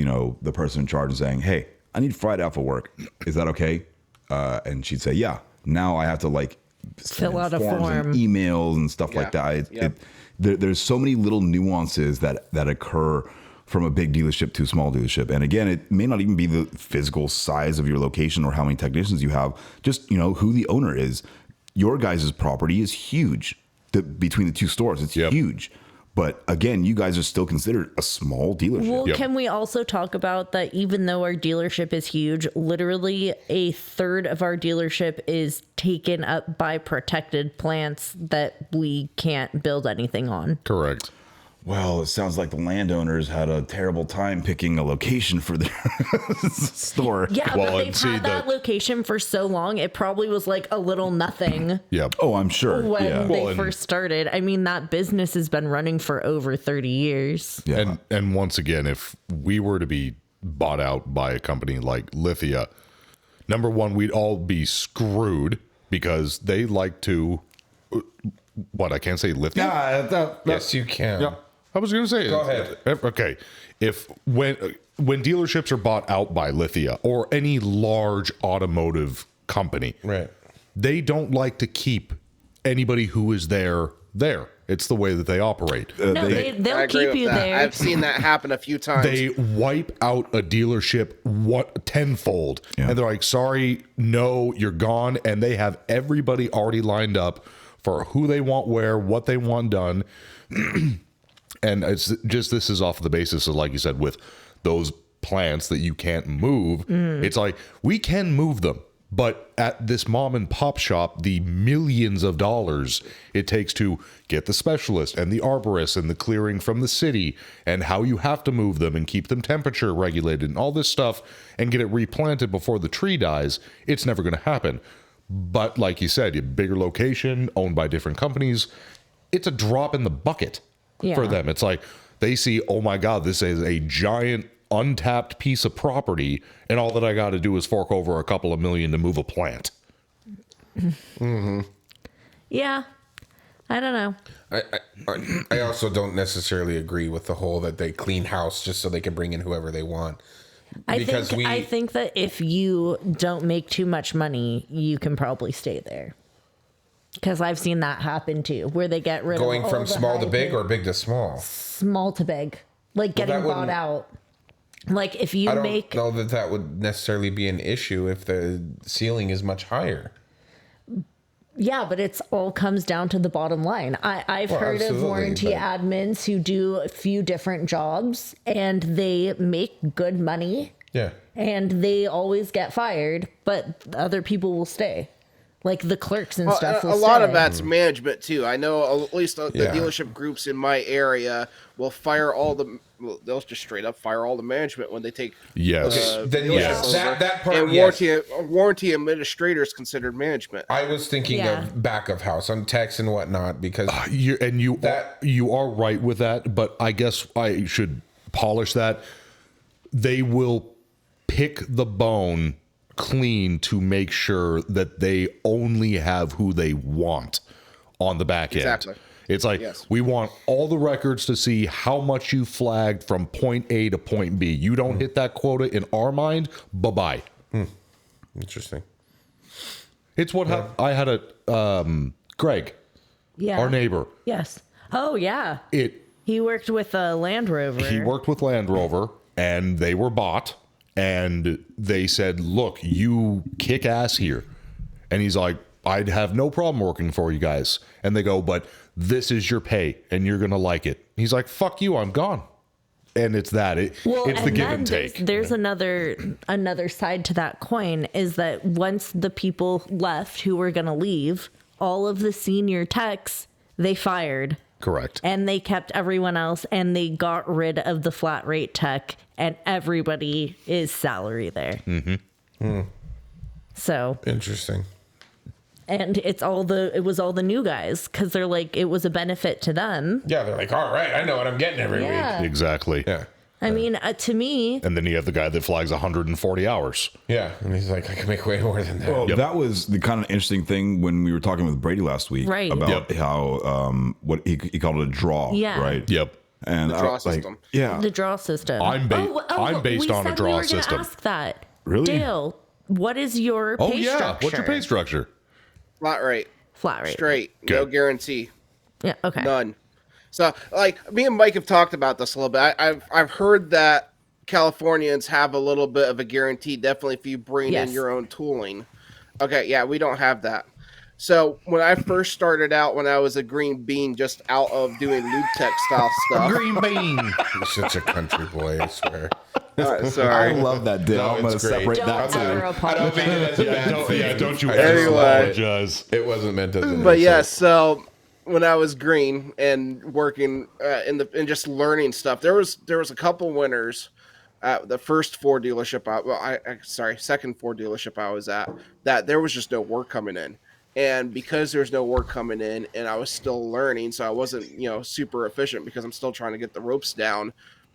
Speaker 2: the person in charge and saying, "Hey, I need Friday off of work. Is that okay?" And she'd say, "Yeah." Now I have to like
Speaker 4: Fill out a
Speaker 2: forms
Speaker 4: form.
Speaker 2: and emails and stuff like that. There's so many little nuances that occur from a big dealership to a small dealership. And again, it may not even be the physical size of your location or how many technicians you have, just who the owner is. Your guys' property is huge. Between the 2 stores, it's huge. But again, you guys are still considered a small dealership.
Speaker 4: Well, can we also talk about that even though our dealership is huge, literally a third of our dealership is taken up by protected plants that we can't build anything on?
Speaker 1: Correct.
Speaker 2: Well, it sounds like the landowners had a terrible time picking a location for their store.
Speaker 4: Yeah,
Speaker 1: Well,
Speaker 4: but
Speaker 1: and
Speaker 4: they've
Speaker 1: see,
Speaker 4: had that location for so long, it probably was like a little nothing
Speaker 1: Yep.
Speaker 2: Oh, I'm sure.
Speaker 4: when
Speaker 2: Yeah.
Speaker 4: they
Speaker 1: Well, and-
Speaker 4: first started. I mean, that business has been running for over 30 years.
Speaker 2: Yeah.
Speaker 1: And once again, if we were to be bought out by a company like Lithia, number one, we'd all be screwed because they like to, what, I can't say lithium?
Speaker 5: Yes, you can.
Speaker 1: Yeah, I was going to say.
Speaker 5: Go ahead.
Speaker 1: Okay, when dealerships are bought out by Lithia or any large automotive company,
Speaker 5: Right.
Speaker 1: they don't like to keep anybody who is there. It's the way that they operate.
Speaker 4: No,
Speaker 6: I
Speaker 4: they'll
Speaker 6: agree
Speaker 4: keep
Speaker 6: with
Speaker 4: you
Speaker 6: that.
Speaker 4: there.
Speaker 6: I've seen that happen a few times.
Speaker 1: They wipe out a dealership tenfold,
Speaker 2: Yeah.
Speaker 1: and they're like, "Sorry, no, you're gone." And they have everybody already lined up for who they want where, what they want done. And it's just, this is off the basis of, like you said, with those plants that you can't move. It's like, we can move them, but at this mom and pop shop, the millions of dollars it takes to get the specialist and the arborist and the clearing from the city and how you have to move them and keep them temperature regulated and all this stuff and get it replanted before the tree dies, it's never going to happen. But like you said, a bigger location owned by different companies, it's a drop in the bucket for
Speaker 4: Yeah.
Speaker 1: them. It's like they see, oh my God, this is a giant untapped piece of property, and all that I got to do is fork over a couple of million to move a plant.
Speaker 4: Yeah. I don't know.
Speaker 5: I also don't necessarily agree with the whole that they clean house just so they can bring in whoever they want.
Speaker 4: I think that if you don't make too much money, you can probably stay there. Because I've seen that happen too, where they get rid
Speaker 5: Going
Speaker 4: of
Speaker 5: from small to big
Speaker 4: or
Speaker 5: or big to small.
Speaker 4: small to big, like getting
Speaker 5: that
Speaker 4: bought
Speaker 5: wouldn't-
Speaker 4: out. Like if you
Speaker 5: I don't
Speaker 4: make
Speaker 5: know that that would necessarily be an issue if the ceiling is much higher.
Speaker 4: Yeah, but it's all comes down to the bottom line. I've
Speaker 5: Well,
Speaker 4: heard of
Speaker 5: absolutely,
Speaker 4: warranty
Speaker 5: but-
Speaker 4: admins who do a few different jobs and they make good money
Speaker 5: Yeah.
Speaker 4: and they always get fired, but other people will stay. Like the clerks and stuff.
Speaker 6: A
Speaker 4: Will
Speaker 6: lot of
Speaker 4: stay.
Speaker 6: that's management too. I know at least the
Speaker 5: Yeah.
Speaker 6: dealership groups in my area will fire all the. Well, they'll just straight up fire all the management when they take.
Speaker 1: Yes.
Speaker 5: Then
Speaker 6: dealership
Speaker 5: yes,
Speaker 6: over.
Speaker 5: that part,
Speaker 6: And
Speaker 5: yes.
Speaker 6: warranty administrator is considered management.
Speaker 5: I was thinking
Speaker 4: Yeah.
Speaker 5: of back of house on techs and whatnot because
Speaker 1: You are right with that, but I guess I should polish that. They will pick the bone clean to make sure that they only have who they want on the back end.
Speaker 6: Exactly.
Speaker 1: It's like,
Speaker 6: Yes.
Speaker 1: we want all the records to see how much you flagged from point A to point B. You don't hit that quota in our mind, bye-bye.
Speaker 5: interesting.
Speaker 1: It's what happened. I had Greg,
Speaker 4: Yeah.
Speaker 1: our neighbor.
Speaker 4: Yes. Oh yeah. He worked with a Land Rover.
Speaker 1: He worked with Land Rover, and they were bought, and they said, look, you kick ass here. And he's like, I'd have no problem working for you guys. And they go, but this is your pay, and you're going to like it. He's like, fuck you, I'm gone. And it's that. It's the give and take.
Speaker 4: There's another side to that coin is that once the people left who were going to leave, all of the senior techs, they fired.
Speaker 1: Correct.
Speaker 4: And they kept everyone else and they got rid of the flat rate tech and everybody is salary there. So
Speaker 5: Interesting.
Speaker 4: and it was all the new guys because they're like it was a benefit to them.
Speaker 5: Yeah, they're like, all right, I know what I'm getting every
Speaker 4: Yeah.
Speaker 5: week.
Speaker 1: Exactly.
Speaker 5: Yeah.
Speaker 4: I mean, to me,
Speaker 1: And then you have the guy that flags 140 hours.
Speaker 5: Yeah. And he's like, I can make way more than that.
Speaker 2: Well, that was the kind of interesting thing when we were talking with Brady last week
Speaker 4: Right.
Speaker 2: about how what he called it a draw,
Speaker 4: Yeah.
Speaker 2: right?
Speaker 1: Yep.
Speaker 2: And
Speaker 6: The draw
Speaker 2: like,
Speaker 6: system.
Speaker 2: yeah,
Speaker 4: the draw system.
Speaker 1: I'm based
Speaker 4: we
Speaker 1: on a
Speaker 4: said
Speaker 1: draw
Speaker 4: we were gonna
Speaker 1: system.
Speaker 4: Ask that.
Speaker 2: Really?
Speaker 4: Dale, what is your
Speaker 1: Oh,
Speaker 4: pay
Speaker 1: yeah.
Speaker 4: structure?
Speaker 1: What's your pay structure?
Speaker 6: Flat rate,
Speaker 4: Flat rate.
Speaker 6: straight, no
Speaker 1: Good.
Speaker 6: guarantee,
Speaker 4: Yeah. Okay.
Speaker 6: none. So, like me and Mike have talked about this a little bit. I've heard that Californians have a little bit of a guarantee, definitely if you bring
Speaker 4: Yes.
Speaker 6: in your own tooling. Okay, yeah, we don't have that. So when I first started out, when I was a green bean, just out of doing Lube Tech style stuff.
Speaker 1: Green bean.
Speaker 5: You're such a country boy, I swear.
Speaker 2: I
Speaker 6: Sorry.
Speaker 2: love that, Dale.
Speaker 5: No,
Speaker 2: I'm going to
Speaker 5: it's great.
Speaker 2: separate
Speaker 4: Don't
Speaker 2: that
Speaker 4: ever
Speaker 2: too.
Speaker 5: I don't mean it as a
Speaker 1: Yeah,
Speaker 5: bad thing.
Speaker 1: don't you
Speaker 6: Anyway.
Speaker 1: apologize.
Speaker 5: It wasn't meant as an
Speaker 6: But yeah,
Speaker 5: insult.
Speaker 6: so when I was green and working and just learning stuff, there was a couple winners at the first Ford dealership. Second Ford dealership I was at, that there was just no work coming in, and because there's no work coming in, and I was still learning, so I wasn't super efficient because I'm still trying to get the ropes down.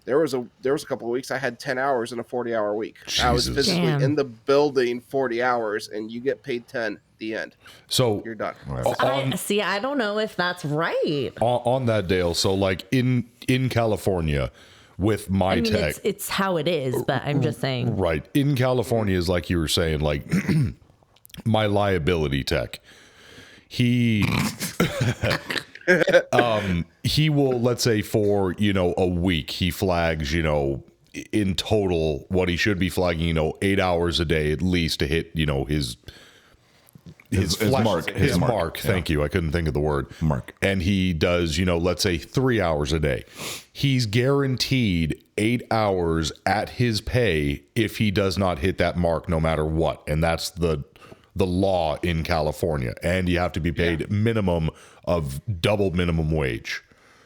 Speaker 6: There was a couple of weeks I had 10 hours in a 40-hour week. I was
Speaker 1: Jesus.
Speaker 6: physically
Speaker 4: Damn.
Speaker 6: in the building 40 hours, and you get paid 10 at the end.
Speaker 1: So
Speaker 6: You're done.
Speaker 4: I don't know if that's right.
Speaker 1: on that, Dale, so like in California with my
Speaker 4: I mean,
Speaker 1: tech,
Speaker 4: it's how it is, but I'm just saying.
Speaker 1: right, in California is like you were saying, like my liability tech, he he will, let's say for a week, he flags in total what he should be flagging 8 hours a day at least to hit his mark. Thank you. I couldn't think of the word.
Speaker 2: Mark.
Speaker 1: And he does, let's say 3 hours a day. He's guaranteed 8 hours at his pay if he does not hit that mark, no matter what. And that's the law in California. And you have to be paid minimum of double minimum wage.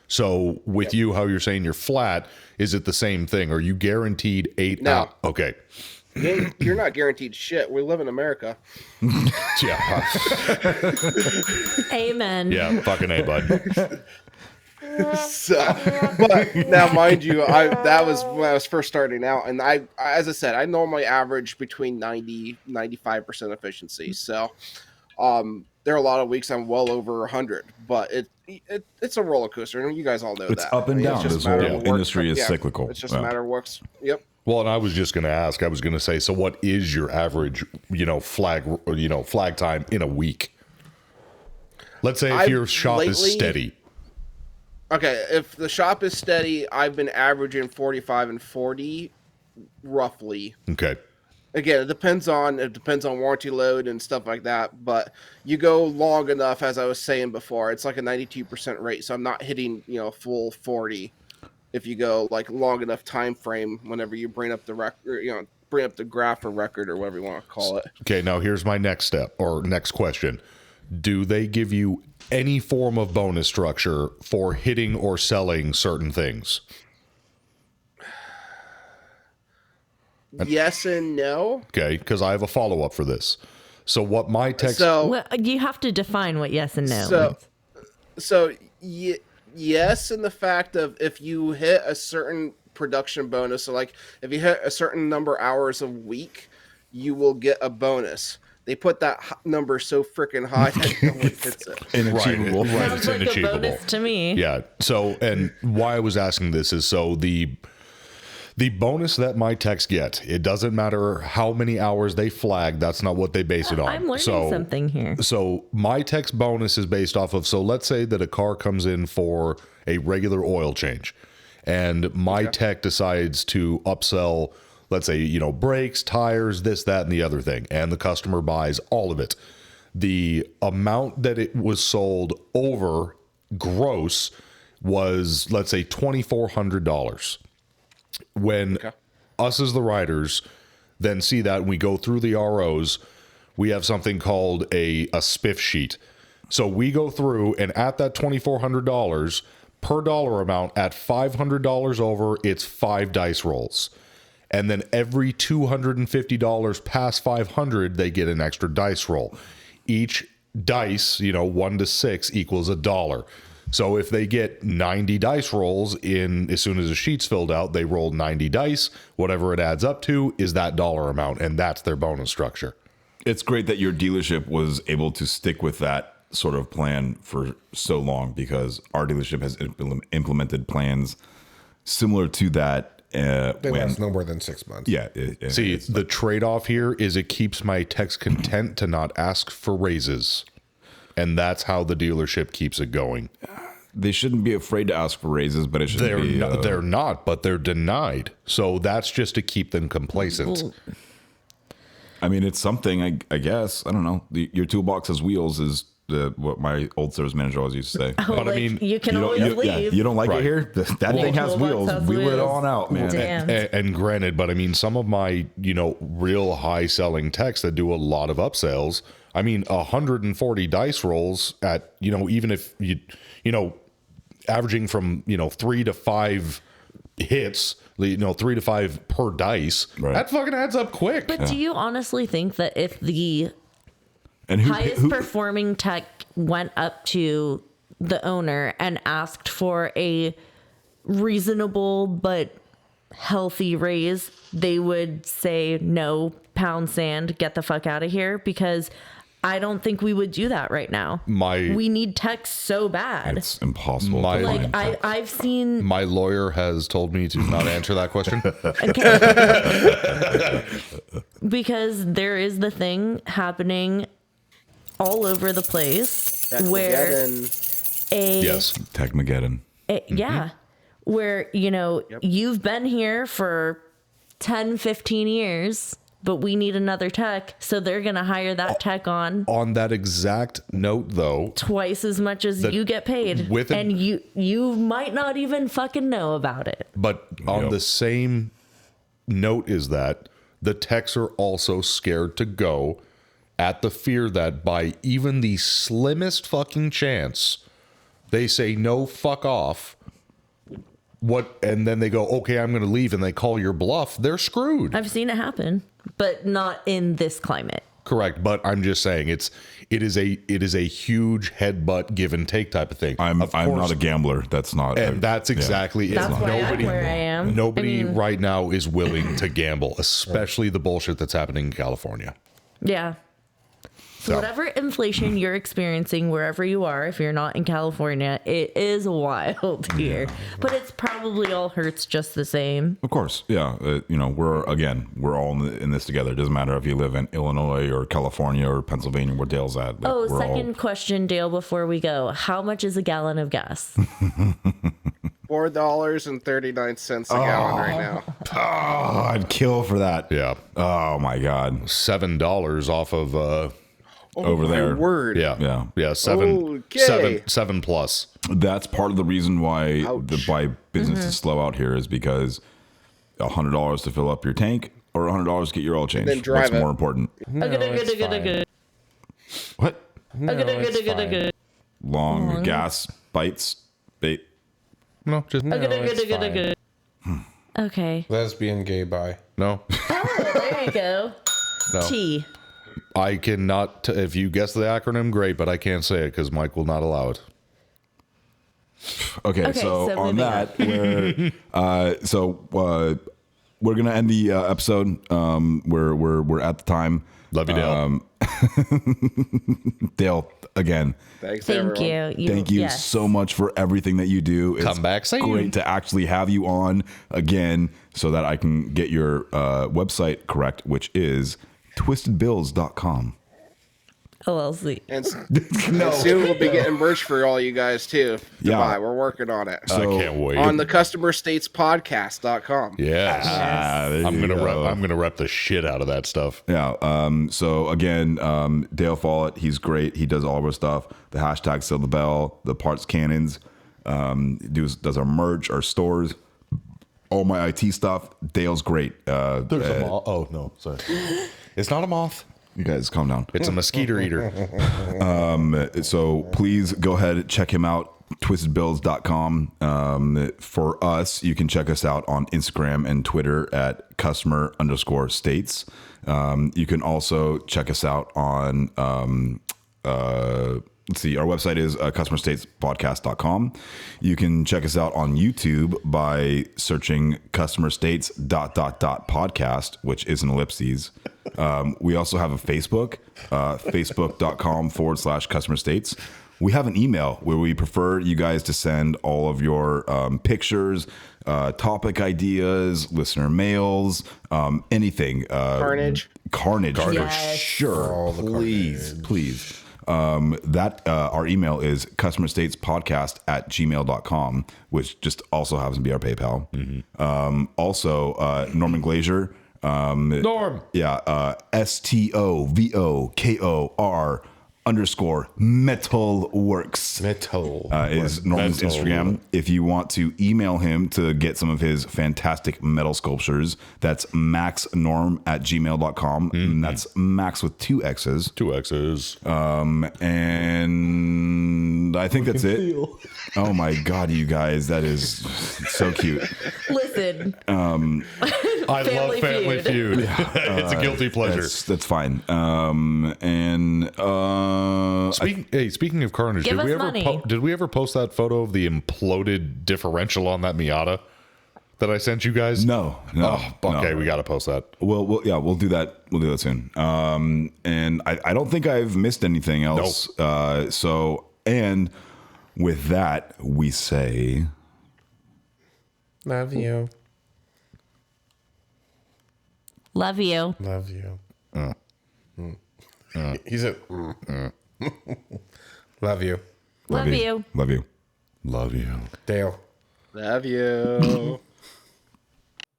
Speaker 1: So with you, how you're saying you're flat, is it the same thing? Are you guaranteed 8
Speaker 6: No.
Speaker 1: hours? Okay.
Speaker 6: You're not guaranteed shit. We live in America.
Speaker 1: Yeah.
Speaker 4: Amen.
Speaker 1: Yeah. Fucking A, bud.
Speaker 6: So, but now, mind you, that was when I was first starting out, and as I said, I normally average between 95% efficiency. So, there are a lot of weeks I'm well over 100, but it's a roller coaster, and you guys all know
Speaker 2: It's
Speaker 6: that.
Speaker 2: up and down.
Speaker 6: It's just
Speaker 2: This
Speaker 6: a matter
Speaker 2: whole
Speaker 6: of
Speaker 2: industry is cyclical.
Speaker 6: It's just a matter of works. Yep.
Speaker 1: Well, and I was just going to ask, I was going to say, so what is your average, flag time in a week? Let's say if your shop is steady.
Speaker 6: Okay, if the shop is steady, I've been averaging 45 and 40, roughly.
Speaker 1: Okay.
Speaker 6: Again, it depends on warranty load and stuff like that. But you go long enough, as I was saying before, it's like a 92% rate. So I'm not hitting full 40. If you go like long enough time frame, whenever you bring up the record, bring up the graph or record or whatever you want to call it.
Speaker 1: Okay, now here's my next step or next question. Do they give you any form of bonus structure for hitting or selling certain things?
Speaker 6: Yes and no.
Speaker 1: Okay, because I have a follow-up for this. So what my text...
Speaker 4: Well, you have to define what yes and no means.
Speaker 6: Yes, in the fact of if you hit a certain production bonus, so like if you hit a certain number of hours a week, you will get a bonus. They put that number so freaking high that no one hits it.
Speaker 2: Inachievable.
Speaker 1: Right,
Speaker 4: Sounds
Speaker 1: it's
Speaker 4: like a
Speaker 1: inachievable.
Speaker 4: bonus to me.
Speaker 1: Yeah. So, and why I was asking this is so the bonus that my techs get, it doesn't matter how many hours they flag. That's not what they base it on.
Speaker 4: I'm learning something here.
Speaker 1: So my tech's bonus is based off of, so let's say that a car comes in for a regular oil change and my tech decides to upsell, let's say, brakes, tires, this, that, and the other thing. And the customer buys all of it. The amount that it was sold over gross was, let's say, $2,400. When us as the riders then see that and we go through the ROs, we have something called a spiff sheet. So we go through and at that $2,400 per dollar amount, at $500 over, it's 5 dice rolls. And then every $250 past 500, they get an extra dice roll. Each dice, 1 to 6 equals $1. So if they get 90 dice rolls as soon as the sheet's filled out, they roll 90 dice. Whatever it adds up to is that dollar amount, and that's their bonus structure.
Speaker 2: It's great that your dealership was able to stick with that sort of plan for so long, because our dealership has implemented plans similar to that.
Speaker 5: They last no more than 6 months.
Speaker 2: Yeah.
Speaker 1: See, the trade-off here is it keeps my techs content to not ask for raises. And that's how the dealership keeps it going.
Speaker 2: They shouldn't be afraid to ask for raises, but it should be.
Speaker 1: They're not, but they're denied. So that's just to keep them complacent.
Speaker 2: I mean, it's something, I guess. I don't know. Your toolbox has wheels is what my old service manager always used to say.
Speaker 1: But I mean,
Speaker 4: you can always leave.
Speaker 2: You don't like it here? That thing has wheels. Wheel it on out, man.
Speaker 4: Damn.
Speaker 1: And granted, but I mean, some of my, real high selling techs that do a lot of upsells, I mean, 140 dice rolls at, even if averaging from, 3 to 5 hits, 3 to 5 per dice, that fucking adds up quick.
Speaker 4: But do you honestly think that if the
Speaker 2: And
Speaker 4: highest performing tech went up to the owner and asked for a reasonable but healthy raise, they would say, no, pound sand, get the fuck out of here, because I don't think we would do that right now. We need tech so bad.
Speaker 2: It's impossible.
Speaker 4: Like I've seen.
Speaker 1: My lawyer has told me to not answer that question.
Speaker 4: Because there is the thing happening all over the place where
Speaker 2: Techmageddon.
Speaker 4: Yeah. Where, you've been here for 10, 15 years, but we need another tech. So they're going to hire that tech on.
Speaker 1: On that exact note, though,
Speaker 4: twice as much as you get paid. And you might not even fucking know about it.
Speaker 1: But on the same note is that the techs are also scared to go at the fear that by even the slimmest fucking chance, they say, no, fuck off. And then they go, okay, I'm going to leave, and they call your bluff. They're screwed.
Speaker 4: I've seen it happen, but not in this climate.
Speaker 1: Correct, but I'm just saying it is a huge headbutt give and take type of thing.
Speaker 2: I'm not a gambler. That's not,
Speaker 1: and that's exactly it.
Speaker 4: That's why I'm where I am.
Speaker 1: Nobody right now is willing to gamble, especially the bullshit that's happening in California.
Speaker 4: Yeah. So whatever inflation you're experiencing wherever you are, if you're not in California, it is wild here. But it's probably all hurts just the same.
Speaker 2: Of course, yeah. We're all in this together. It doesn't matter if you live in Illinois or California or Pennsylvania, where Dale's at.
Speaker 4: Second question, Dale, before we go. How much is a gallon of gas?
Speaker 6: $4.39 a gallon right now.
Speaker 2: Oh, I'd kill for that.
Speaker 1: Yeah.
Speaker 2: Oh my God.
Speaker 1: $7 off of
Speaker 2: over there.
Speaker 6: Word.
Speaker 1: Yeah. Seven plus.
Speaker 2: That's part of the reason why business is slow out here is because $100 to fill up your tank or $100 to get your oil changed.
Speaker 6: Then drive
Speaker 2: What's more important? What? Long gas bites. Bait.
Speaker 1: No, just
Speaker 4: Okay.
Speaker 5: Lesbian gay bi.
Speaker 1: no.
Speaker 4: Oh, there you go.
Speaker 1: No.
Speaker 4: T.
Speaker 1: I cannot. If you guess the acronym, great, but I can't say it because Mike will not allow it.
Speaker 2: Okay, so on that, we're gonna end the episode. We're at the time.
Speaker 1: Love you, Dale.
Speaker 2: Dale, again.
Speaker 6: Thanks,
Speaker 4: Thank
Speaker 6: everyone.
Speaker 4: you.
Speaker 2: Thank you so much for everything that you do. It's
Speaker 1: Come back soon.
Speaker 2: great to actually have you on again so that I can get your website correct, which is twistedbills.com.
Speaker 4: LLC.
Speaker 6: And soon we'll be getting merch for all you guys too to buy. We're working on it.
Speaker 1: I can't wait.
Speaker 6: On the customerstatespodcast.com.
Speaker 1: Yes. I'm gonna rep the shit out of that stuff.
Speaker 2: Yeah. So again, Dale Follett, he's great. He does all of our stuff. The hashtag Sell the Bell, the parts cannons, does our merch, our stores, all my IT stuff. Dale's great.
Speaker 1: There's a moth. Oh no, sorry. It's not a moth.
Speaker 2: You guys calm down.
Speaker 1: It's a mosquito eater.
Speaker 2: So please go ahead and check him out. twistedbills.com. For us, you can check us out on Instagram and Twitter at customer_states. You can also check us out on let's see, our website is customerstatespodcast.com. You can check us out on YouTube by searching customerstates.podcast, which is an ellipses. We also have a Facebook, facebook.com/customerstates. We have an email where we prefer you guys to send all of your pictures, topic ideas, listener mails, anything. Carnage.
Speaker 4: Yes.
Speaker 2: Sure. Please. Our email is customerstatespodcast@gmail.com, which just also happens to be our PayPal. Also, Norman Glazier.
Speaker 1: Norm.
Speaker 2: Yeah. STOVOKOR_Metalworks.
Speaker 5: Metal.
Speaker 2: Is Norman's Instagram. If you want to email him to get some of his fantastic metal sculptures, that's maxnorm@gmail.com. And that's Max with 2 X's.
Speaker 1: 2 X's.
Speaker 2: And I think that's it. Oh my God, you guys, that is so cute.
Speaker 4: Listen.
Speaker 1: I love Family Feud. It's a guilty pleasure.
Speaker 2: That's fine.
Speaker 1: Speaking of carnage, did we ever post that photo of the imploded differential on that Miata? that I sent you guys?
Speaker 2: No.
Speaker 1: Oh, okay, we got to post that.
Speaker 2: We'll do that. We'll do that soon. And I don't think I've missed anything else. And with that, we say,
Speaker 5: Love you.
Speaker 4: Love you.
Speaker 5: Love you. He said, love you.
Speaker 4: Love you.
Speaker 2: love you.
Speaker 1: Love you.
Speaker 5: Dale.
Speaker 6: Love you.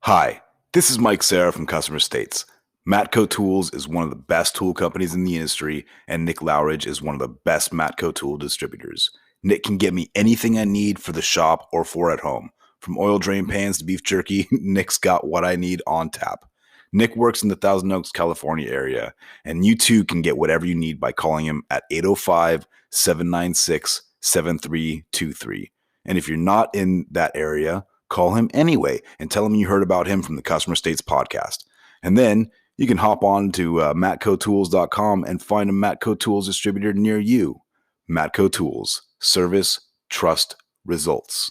Speaker 8: Hi, this is Mike Serra from Customer States. Matco Tools is one of the best tool companies in the industry, and Nick Lowridge is one of the best Matco tool distributors. Nick can get me anything I need for the shop or for at home. From oil drain pans to beef jerky, Nick's got what I need on tap. Nick works in the Thousand Oaks, California area, and you too can get whatever you need by calling him at 805-796-7323. And if you're not in that area, call him anyway and tell him you heard about him from the Customer States podcast. And then you can hop on to matcotools.com and find a Matco Tools distributor near you. Matco Tools. Service, trust, results.